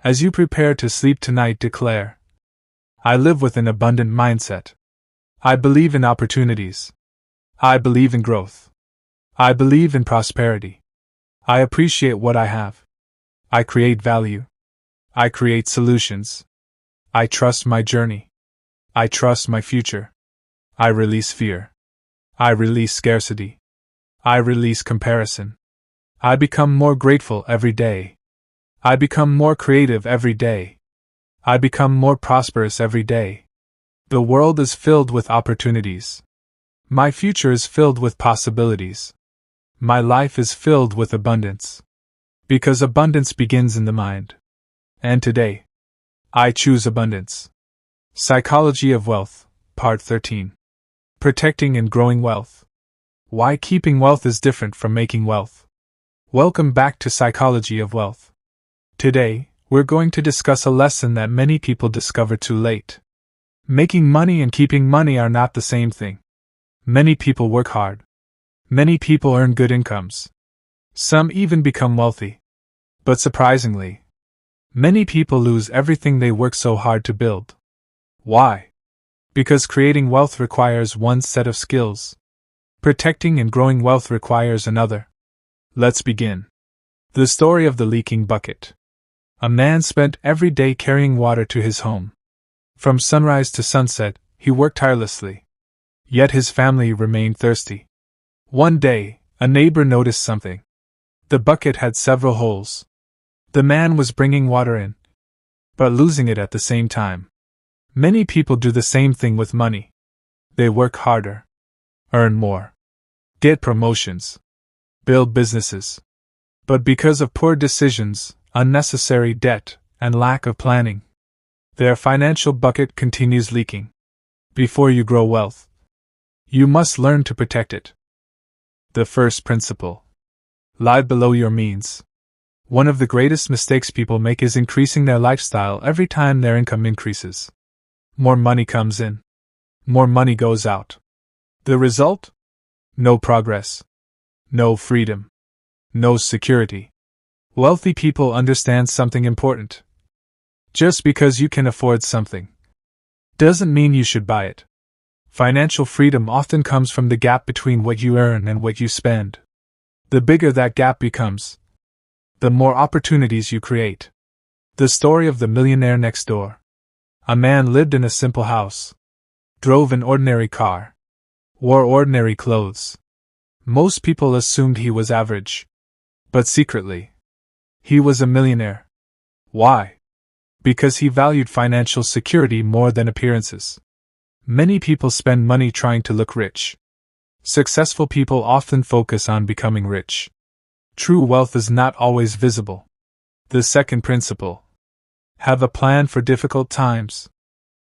As you prepare to sleep tonight, declare, I live with an abundant mindset. I believe in opportunities. I believe in growth. I believe in prosperity. I appreciate what I have. I create value. I create solutions. I trust my journey. I trust my future. I release fear. I release scarcity. I release comparison. I become more grateful every day. I become more creative every day. I become more prosperous every day. The world is filled with opportunities. My future is filled with possibilities. My life is filled with abundance. Because abundance begins in the mind. And today, I choose abundance. Psychology of Wealth, Part 13. Protecting and Growing Wealth. Why keeping wealth is different from making wealth. Welcome back to Psychology of Wealth. Today, we're going to discuss a lesson that many people discover too late. Making money and keeping money are not the same thing. Many people work hard. Many people earn good incomes. Some even become wealthy. But surprisingly, many people lose everything they work so hard to build. Why? Because creating wealth requires one set of skills. Protecting and growing wealth requires another. Let's begin. The story of the leaking bucket. A man spent every day carrying water to his home. From sunrise to sunset, he worked tirelessly. Yet his family remained thirsty. One day, a neighbor noticed something. The bucket had several holes. The man was bringing water in, but losing it at the same time. Many people do the same thing with money. They work harder, earn more, get promotions, build businesses. But because of poor decisions, unnecessary debt, and lack of planning, their financial bucket continues leaking. Before you grow wealth, you must learn to protect it. The first principle: live below your means. One of the greatest mistakes people make is increasing their lifestyle every time their income increases. More money comes in. More money goes out. The result? No progress. No freedom. No security. Wealthy people understand something important. Just because you can afford something doesn't mean you should buy it. Financial freedom often comes from the gap between what you earn and what you spend. The bigger that gap becomes, the more opportunities you create. The story of the millionaire next door. A man lived in a simple house, drove an ordinary car, wore ordinary clothes. Most people assumed he was average. But secretly, he was a millionaire. Why? Because he valued financial security more than appearances. Many people spend money trying to look rich. Successful people often focus on becoming rich. True wealth is not always visible. The second principle: have a plan for difficult times.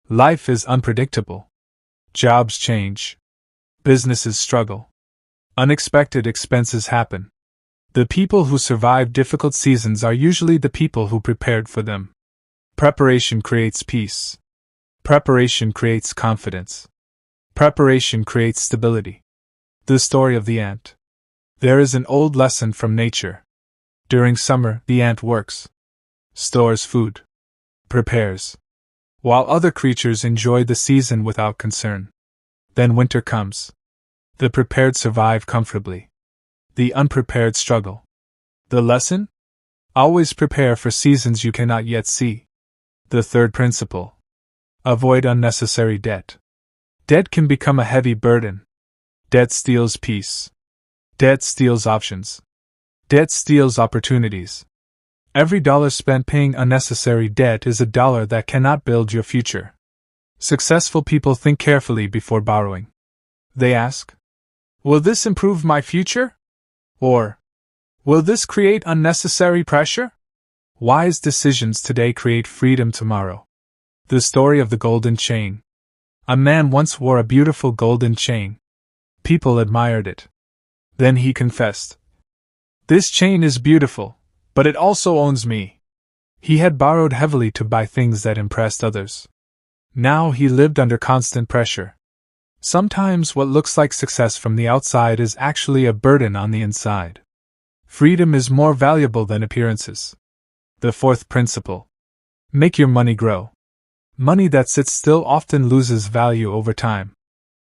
Life is unpredictable. Jobs change. Businesses struggle. Unexpected expenses happen. The people who survive difficult seasons are usually the people who prepared for them. Preparation creates peace. Preparation creates confidence. Preparation creates stability. The story of the ant. There is an old lesson from nature. During summer, the ant works, stores food, prepares, while other creatures enjoy the season without concern. Then winter comes. The prepared survive comfortably. The unprepared struggle. The lesson? Always prepare for seasons you cannot yet see. The third principle: avoid unnecessary debt. Debt can become a heavy burden. Debt steals peace. Debt steals options. Debt steals opportunities. Every dollar spent paying unnecessary debt is a dollar that cannot build your future. Successful people think carefully before borrowing. They ask, will this improve my future? Or, will this create unnecessary pressure? Wise decisions today create freedom tomorrow. The story of the golden chain. A man once wore a beautiful golden chain. People admired it. Then he confessed, "This chain is beautiful, but it also owns me." He had borrowed heavily to buy things that impressed others. Now he lived under constant pressure. Sometimes what looks like success from the outside is actually a burden on the inside. Freedom is more valuable than appearances. The fourth principle: make your money grow. Money that sits still often loses value over time.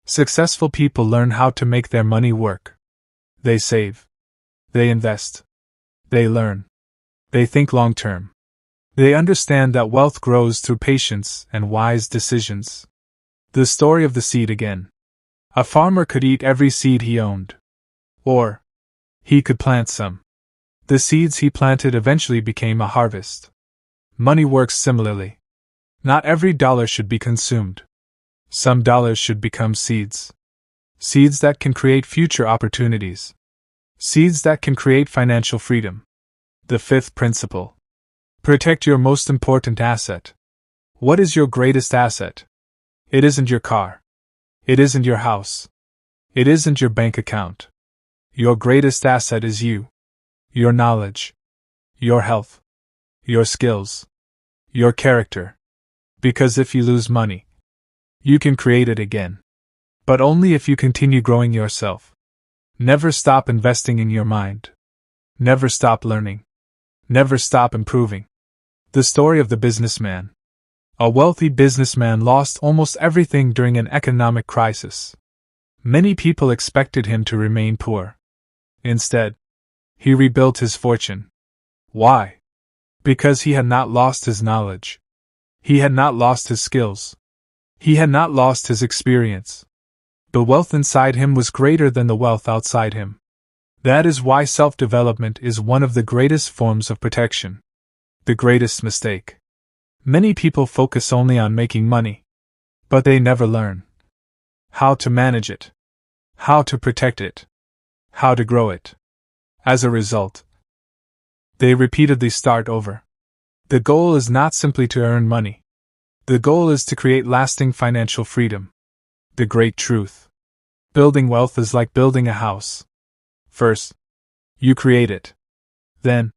Successful people learn how to make their money work. They save. They invest. They learn. They think long term. They understand that wealth grows through patience and wise decisions. The story of the seed again. A farmer could eat every seed he owned. Or, he could plant some. The seeds he planted eventually became a harvest. Money works similarly. Not every dollar should be consumed. Some dollars should become seeds. Seeds that can create future opportunities. Seeds that can create financial freedom. The fifth principle: protect your most important asset. What is your greatest asset? It isn't your car. It isn't your house. It isn't your bank account. Your greatest asset is you. Your knowledge. Your health. Your skills. Your character. Because if you lose money, you can create it again. But only if you continue growing yourself. Never stop investing in your mind. Never stop learning. Never stop improving. The story of the businessman. A wealthy businessman lost almost everything during an economic crisis. Many people expected him to remain poor. Instead, he rebuilt his fortune. Why? Because he had not lost his knowledge. He had not lost his skills. He had not lost his experience. The wealth inside him was greater than the wealth outside him. That is why self-development is one of the greatest forms of protection. The greatest mistake. Many people focus only on making money, but they never learn how to manage it, how to protect it, how to grow it. As a result, they repeatedly start over. The goal is not simply to earn money. The goal is to create lasting financial freedom. The great truth. Building wealth is like building a house. First, you create it. Then,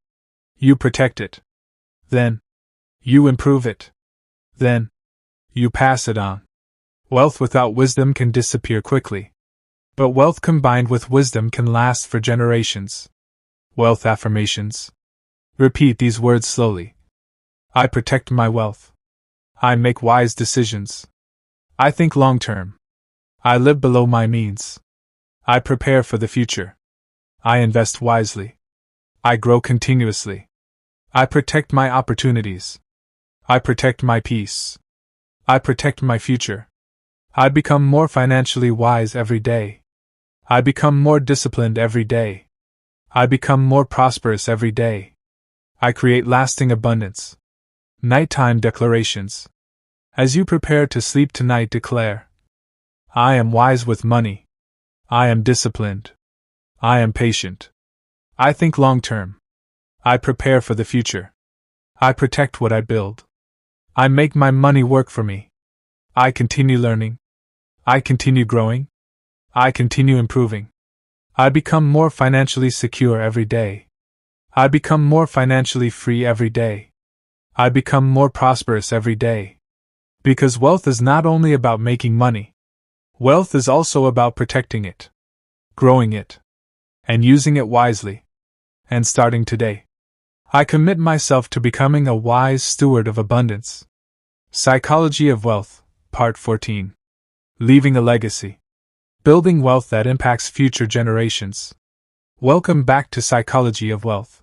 you protect it. Then, you improve it. Then, you pass it on. Wealth without wisdom can disappear quickly. But wealth combined with wisdom can last for generations. Wealth affirmations. Repeat these words slowly. I protect my wealth. I make wise decisions. I think long term. I live below my means. I prepare for the future. I invest wisely. I grow continuously. I protect my opportunities. I protect my peace. I protect my future. I become more financially wise every day. I become more disciplined every day. I become more prosperous every day. I create lasting abundance. Nighttime declarations. As you prepare to sleep tonight, declare, I am wise with money. I am disciplined. I am patient. I think long term. I prepare for the future. I protect what I build. I make my money work for me. I continue learning. I continue growing. I continue improving. I become more financially secure every day. I become more financially free every day. I become more prosperous every day. Because wealth is not only about making money. Wealth is also about protecting it, growing it, and using it wisely. And starting today, I commit myself to becoming a wise steward of abundance. Psychology of Wealth, Part 14. Leaving a legacy. Building wealth that impacts future generations. Welcome back to Psychology of Wealth.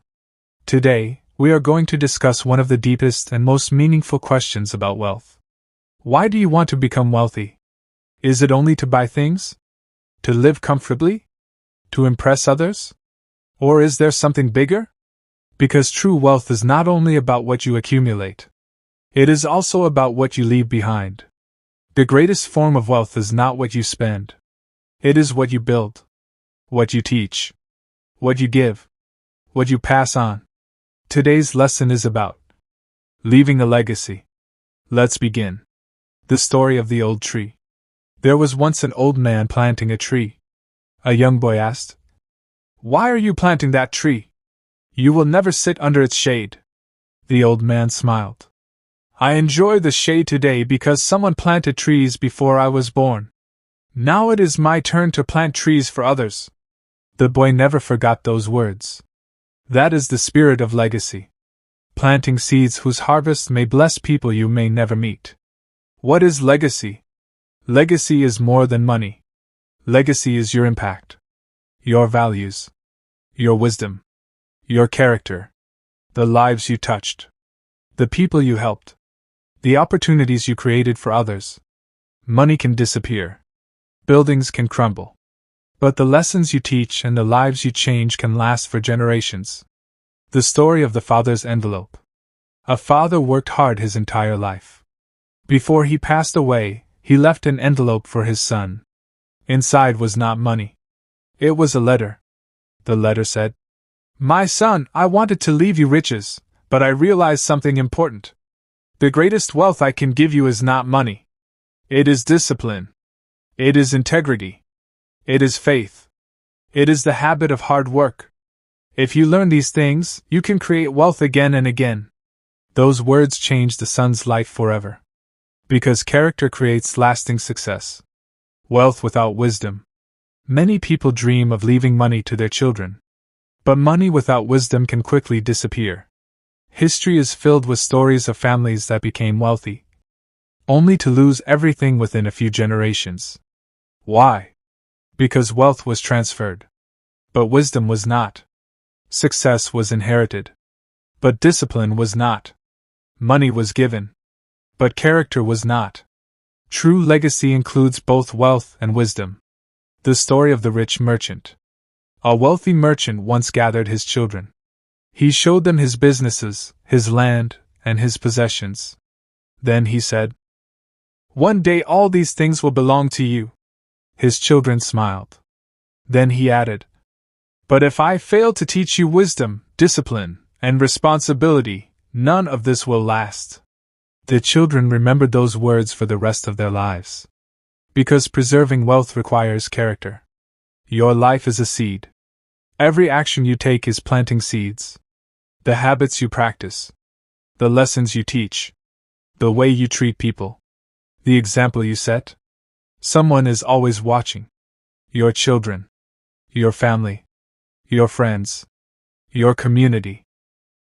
Today, we are going to discuss one of the deepest and most meaningful questions about wealth. Why do you want to become wealthy? Is it only to buy things? To live comfortably? To impress others? Or is there something bigger? Because true wealth is not only about what you accumulate. It is also about what you leave behind. The greatest form of wealth is not what you spend. It is what you build. What you teach. What you give. What you pass on. Today's lesson is about leaving a legacy. Let's begin. The story of the old tree. There was once an old man planting a tree. A young boy asked, Why are you planting that tree? You will never sit under its shade. The old man smiled. I enjoy the shade today because someone planted trees before I was born. Now it is my turn to plant trees for others. The boy never forgot those words. That is the spirit of legacy. Planting seeds whose harvest may bless people you may never meet. What is legacy? Legacy is more than money. Legacy is your impact. Your values. Your wisdom. Your character. The lives you touched. The people you helped. The opportunities you created for others. Money can disappear. Buildings can crumble. But the lessons you teach and the lives you change can last for generations. The story of the father's envelope. A father worked hard his entire life. Before he passed away, he left an envelope for his son. Inside was not money. It was a letter. The letter said, My son, I wanted to leave you riches, but I realized something important. The greatest wealth I can give you is not money. It is discipline. It is integrity. It is faith. It is the habit of hard work. If you learn these things, you can create wealth again and again. Those words changed the son's life forever. Because character creates lasting success. Wealth without wisdom. Many people dream of leaving money to their children. But money without wisdom can quickly disappear. History is filled with stories of families that became wealthy, only to lose everything within a few generations. Why? Because wealth was transferred. But wisdom was not. Success was inherited. But discipline was not. Money was given. But character was not. True legacy includes both wealth and wisdom. The story of the rich merchant. A wealthy merchant once gathered his children. He showed them his businesses, his land, and his possessions. Then he said, "One day all these things will belong to you." His children smiled. Then he added, "But if I fail to teach you wisdom, discipline, and responsibility, none of this will last." The children remembered those words for the rest of their lives. Because preserving wealth requires character. Your life is a seed. Every action you take is planting seeds. The habits you practice. The lessons you teach. The way you treat people. The example you set. Someone is always watching. Your children. Your family. Your friends. Your community.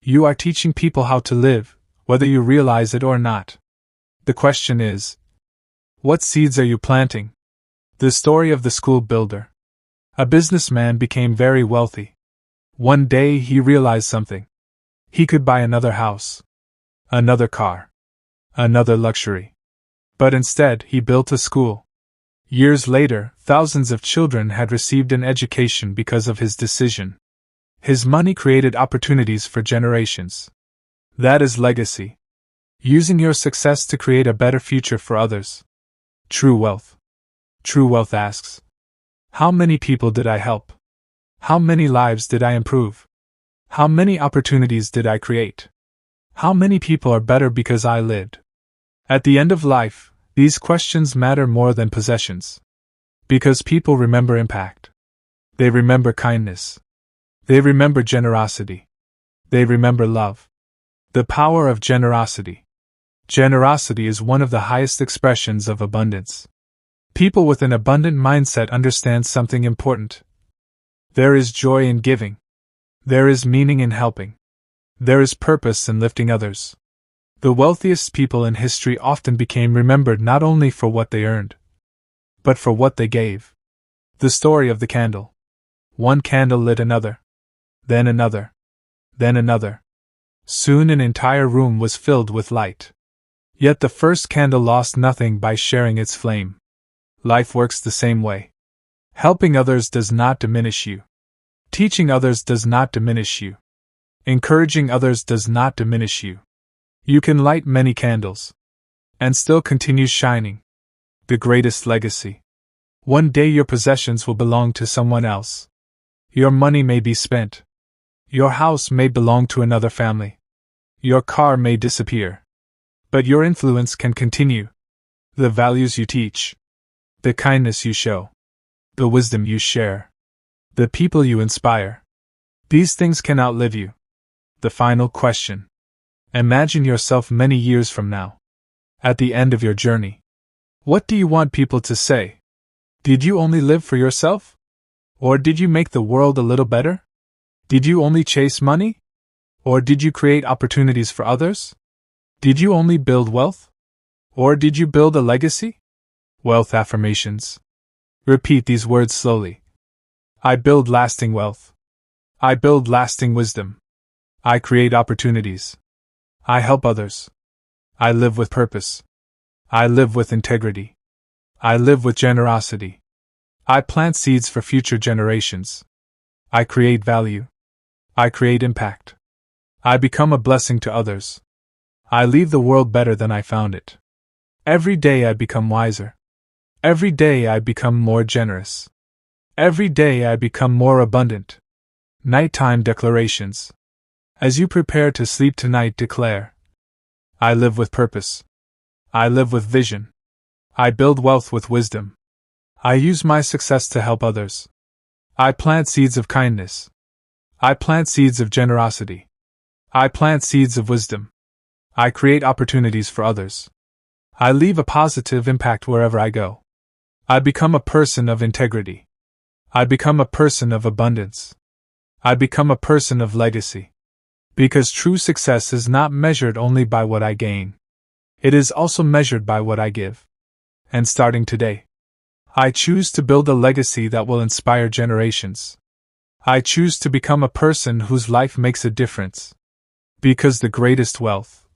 You are teaching people how to live, whether you realize it or not. The question is, what seeds are you planting? The story of the school builder. A businessman became very wealthy. One day he realized something. He could buy another house, another car, another luxury. But instead, he built a school. Years later, thousands of children had received an education because of his decision. His money created opportunities for generations. That is legacy. Using your success to create a better future for others. True wealth. True wealth asks, how many people did I help? How many lives did I improve? How many opportunities did I create? How many people are better because I lived? At the end of life, these questions matter more than possessions. Because people remember impact. They remember kindness. They remember generosity. They remember love. The power of generosity. Generosity is one of the highest expressions of abundance. People with an abundant mindset understand something important. There is joy in giving. There is meaning in helping. There is purpose in lifting others. The wealthiest people in history often became remembered not only for what they earned, but for what they gave. The story of the candle. One candle lit another. Then another. Then another. Soon an entire room was filled with light. Yet the first candle lost nothing by sharing its flame. Life works the same way. Helping others does not diminish you. Teaching others does not diminish you. Encouraging others does not diminish you. You can light many candles and still continue shining. The greatest legacy. One day your possessions will belong to someone else. Your money may be spent. Your house may belong to another family. Your car may disappear. But your influence can continue. The values you teach. The kindness you show. The wisdom you share. The people you inspire. These things can outlive you. The final question. Imagine yourself many years from now. At the end of your journey. What do you want people to say? Did you only live for yourself? Or did you make the world a little better? Did you only chase money? Or did you create opportunities for others? Did you only build wealth? Or did you build a legacy? Wealth affirmations. Repeat these words slowly. I build lasting wealth. I build lasting wisdom. I create opportunities. I help others. I live with purpose. I live with integrity. I live with generosity. I plant seeds for future generations. I create value. I create impact. I become a blessing to others. I leave the world better than I found it. Every day I become wiser. Every day I become more generous. Every day I become more abundant. Nighttime declarations. As you prepare to sleep tonight, declare, I live with purpose. I live with vision. I build wealth with wisdom. I use my success to help others. I plant seeds of kindness. I plant seeds of generosity. I plant seeds of wisdom. I create opportunities for others. I leave a positive impact wherever I go. I become a person of integrity. I become a person of abundance. I become a person of legacy. Because true success is not measured only by what I gain. It is also measured by what I give. And starting today, I choose to build a legacy that will inspire generations. I choose to become a person whose life makes a difference. Because the greatest wealth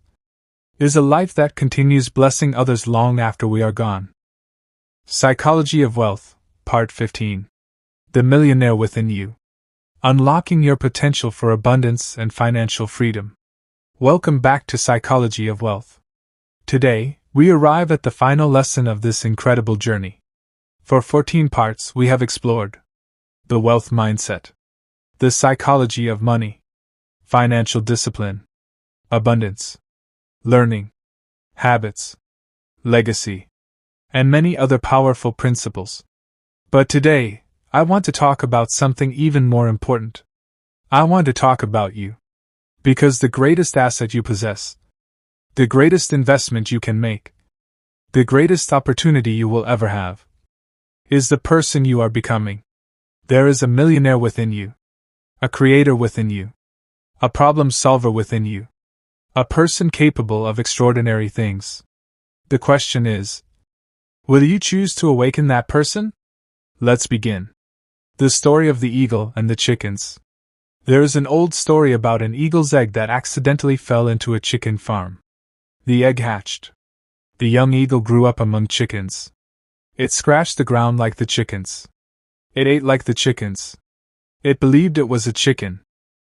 is a life that continues blessing others long after we are gone. Psychology of Wealth, Part 15. The Millionaire Within You. Unlocking your potential for abundance and financial freedom. Welcome back to Psychology of Wealth. Today, we arrive at the final lesson of this incredible journey. For 14 parts, we have explored the wealth mindset, the psychology of money, financial discipline, abundance, learning, habits, legacy, and many other powerful principles. But today, I want to talk about something even more important. I want to talk about you. Because the greatest asset you possess, the greatest investment you can make, the greatest opportunity you will ever have, is the person you are becoming. There is a millionaire within you, a creator within you, a problem solver within you, a person capable of extraordinary things. The question is, will you choose to awaken that person? Let's begin. The story of the eagle and the chickens. There is an old story about an eagle's egg that accidentally fell into a chicken farm. The egg hatched. The young eagle grew up among chickens. It scratched the ground like the chickens. It ate like the chickens. It believed it was a chicken.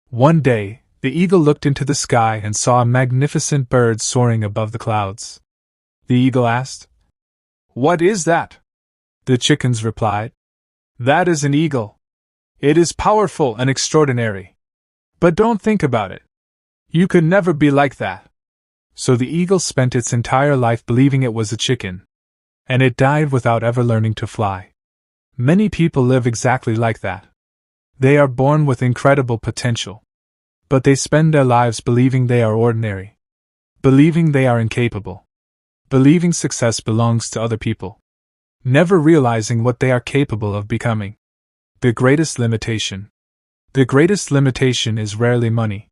One day, the eagle looked into the sky and saw a magnificent bird soaring above the clouds. The eagle asked, "What is that?" The chickens replied, "That is an eagle. It is powerful and extraordinary. But don't think about it. You could never be like that." So the eagle spent its entire life believing it was a chicken. And it died without ever learning to fly. Many people live exactly like that. They are born with incredible potential. But they spend their lives believing they are ordinary. Believing they are incapable. Believing success belongs to other people. Never realizing what they are capable of becoming. The greatest limitation. The greatest limitation is rarely money.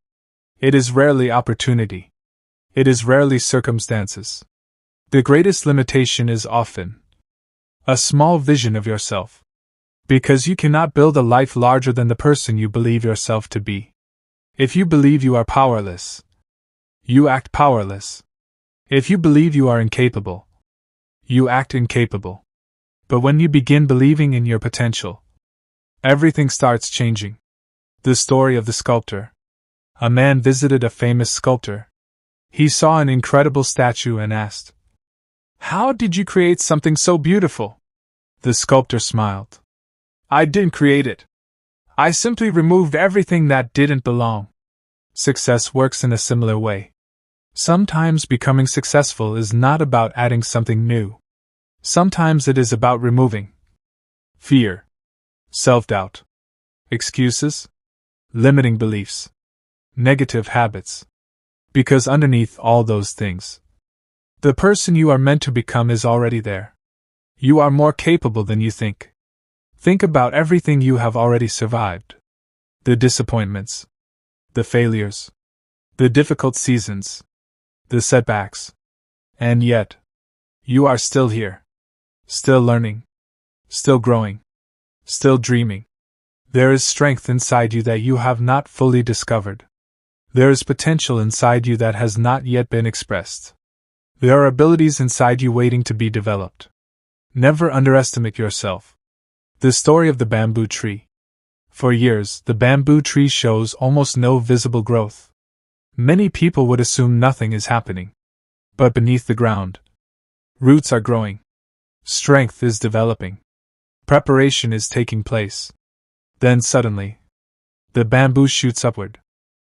It is rarely opportunity. It is rarely circumstances. The greatest limitation is often a small vision of yourself. Because you cannot build a life larger than the person you believe yourself to be. If you believe you are powerless, you act powerless. If you believe you are incapable, you act incapable. But when you begin believing in your potential, everything starts changing. The story of the sculptor. A man visited a famous sculptor. He saw an incredible statue and asked, "How did you create something so beautiful?" The sculptor smiled. "I didn't create it. I simply removed everything that didn't belong." Success works in a similar way. Sometimes becoming successful is not about adding something new. Sometimes it is about removing fear, self-doubt, excuses, limiting beliefs, negative habits. Because underneath all those things, the person you are meant to become is already there. You are more capable than you think. Think about everything you have already survived. The disappointments, the failures, the difficult seasons, the setbacks. And yet, you are still here. Still learning. Still growing. Still dreaming. There is strength inside you that you have not fully discovered. There is potential inside you that has not yet been expressed. There are abilities inside you waiting to be developed. Never underestimate yourself. The story of the bamboo tree. For years, the bamboo tree shows almost no visible growth. Many people would assume nothing is happening. But beneath the ground, roots are growing. Strength is developing. Preparation is taking place. Then suddenly, the bamboo shoots upward.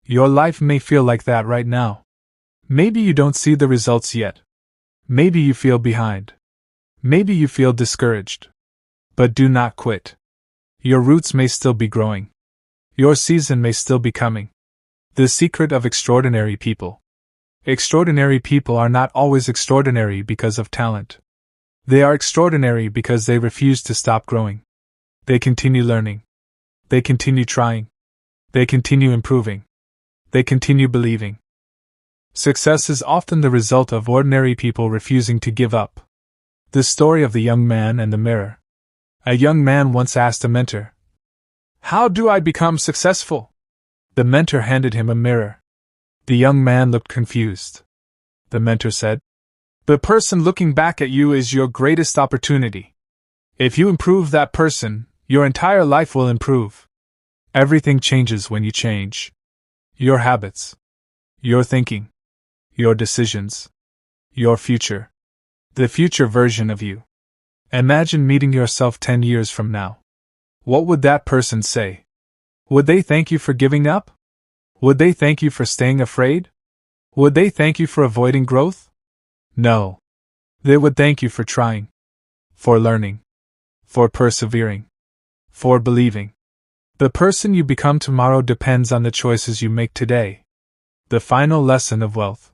Your life may feel like that right now. Maybe you don't see the results yet. Maybe you feel behind. Maybe you feel discouraged. But do not quit. Your roots may still be growing. Your season may still be coming. The secret of extraordinary people. Extraordinary people are not always extraordinary because of talent. They are extraordinary because they refuse to stop growing. They continue learning. They continue trying. They continue improving. They continue believing. Success is often the result of ordinary people refusing to give up. The story of the young man and the mirror. A young man once asked a mentor, "How do I become successful?" The mentor handed him a mirror. The young man looked confused. The mentor said, "The person looking back at you is your greatest opportunity. If you improve that person, your entire life will improve. Everything changes when you change. Your habits, your thinking, your decisions, your future, the future version of you. Imagine meeting yourself 10 years from now. What would that person say? Would they thank you for giving up? Would they thank you for staying afraid? Would they thank you for avoiding growth? No. They would thank you for trying, for learning, for persevering, for believing. The person you become tomorrow depends on the choices you make today. The final lesson of wealth.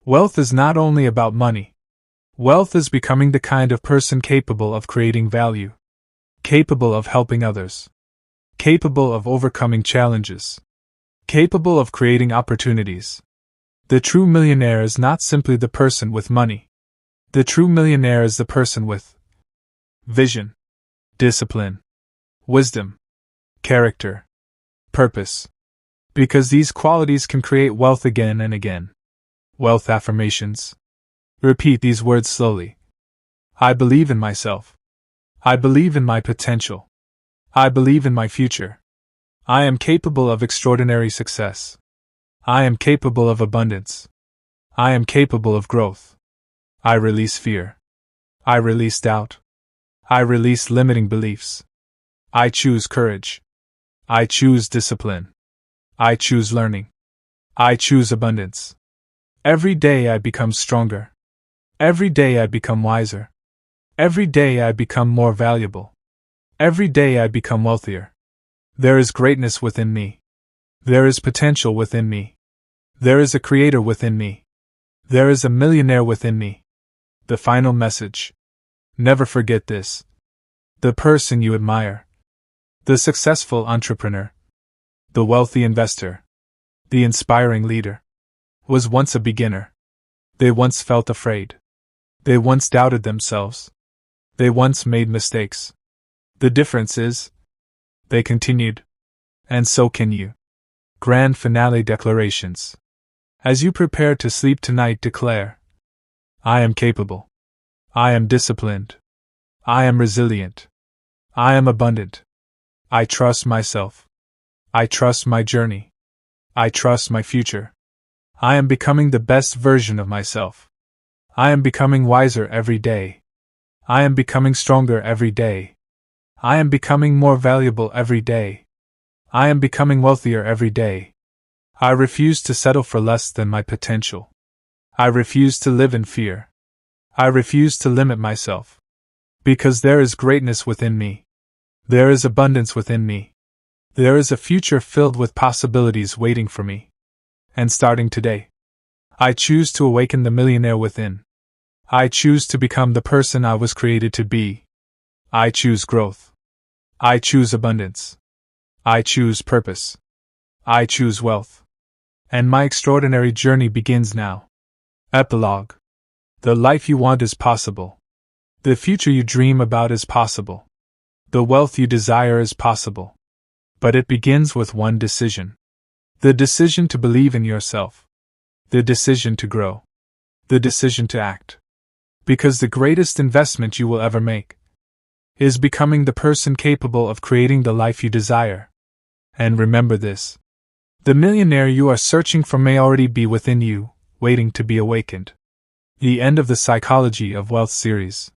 Wealth is not only about money. Wealth is becoming the kind of person capable of creating value, capable of helping others, capable of overcoming challenges, capable of creating opportunities. The true millionaire is not simply the person with money. The true millionaire is the person with vision, discipline, wisdom, character, purpose. Because these qualities can create wealth again and again. Wealth affirmations. Repeat these words slowly. I believe in myself. I believe in my potential. I believe in my future. I am capable of extraordinary success. I am capable of abundance. I am capable of growth. I release fear. I release doubt. I release limiting beliefs. I choose courage. I choose discipline. I choose learning. I choose abundance. Every day I become stronger. Every day I become wiser. Every day I become more valuable. Every day I become wealthier. There is greatness within me. There is potential within me. There is a creator within me. There is a millionaire within me. The final message. Never forget this. The person you admire, the successful entrepreneur, the wealthy investor, the inspiring leader, was once a beginner. They once felt afraid. They once doubted themselves. They once made mistakes. The difference is, they continued. And so can you. Grand finale declarations. As you prepare to sleep tonight, declare, I am capable. I am disciplined. I am resilient. I am abundant. I trust myself. I trust my journey. I trust my future. I am becoming the best version of myself. I am becoming wiser every day. I am becoming stronger every day. I am becoming more valuable every day. I am becoming wealthier every day. I refuse to settle for less than my potential. I refuse to live in fear. I refuse to limit myself. Because there is greatness within me. There is abundance within me. There is a future filled with possibilities waiting for me. And starting today, I choose to awaken the millionaire within. I choose to become the person I was created to be. I choose growth. I choose abundance. I choose purpose. I choose wealth. And my extraordinary journey begins now. Epilogue. The life you want is possible. The future you dream about is possible. The wealth you desire is possible. But it begins with one decision. The decision to believe in yourself. The decision to grow. The decision to act. Because the greatest investment you will ever make is becoming the person capable of creating the life you desire. And remember this. The millionaire you are searching for may already be within you, waiting to be awakened. The end of the Psychology of Wealth series.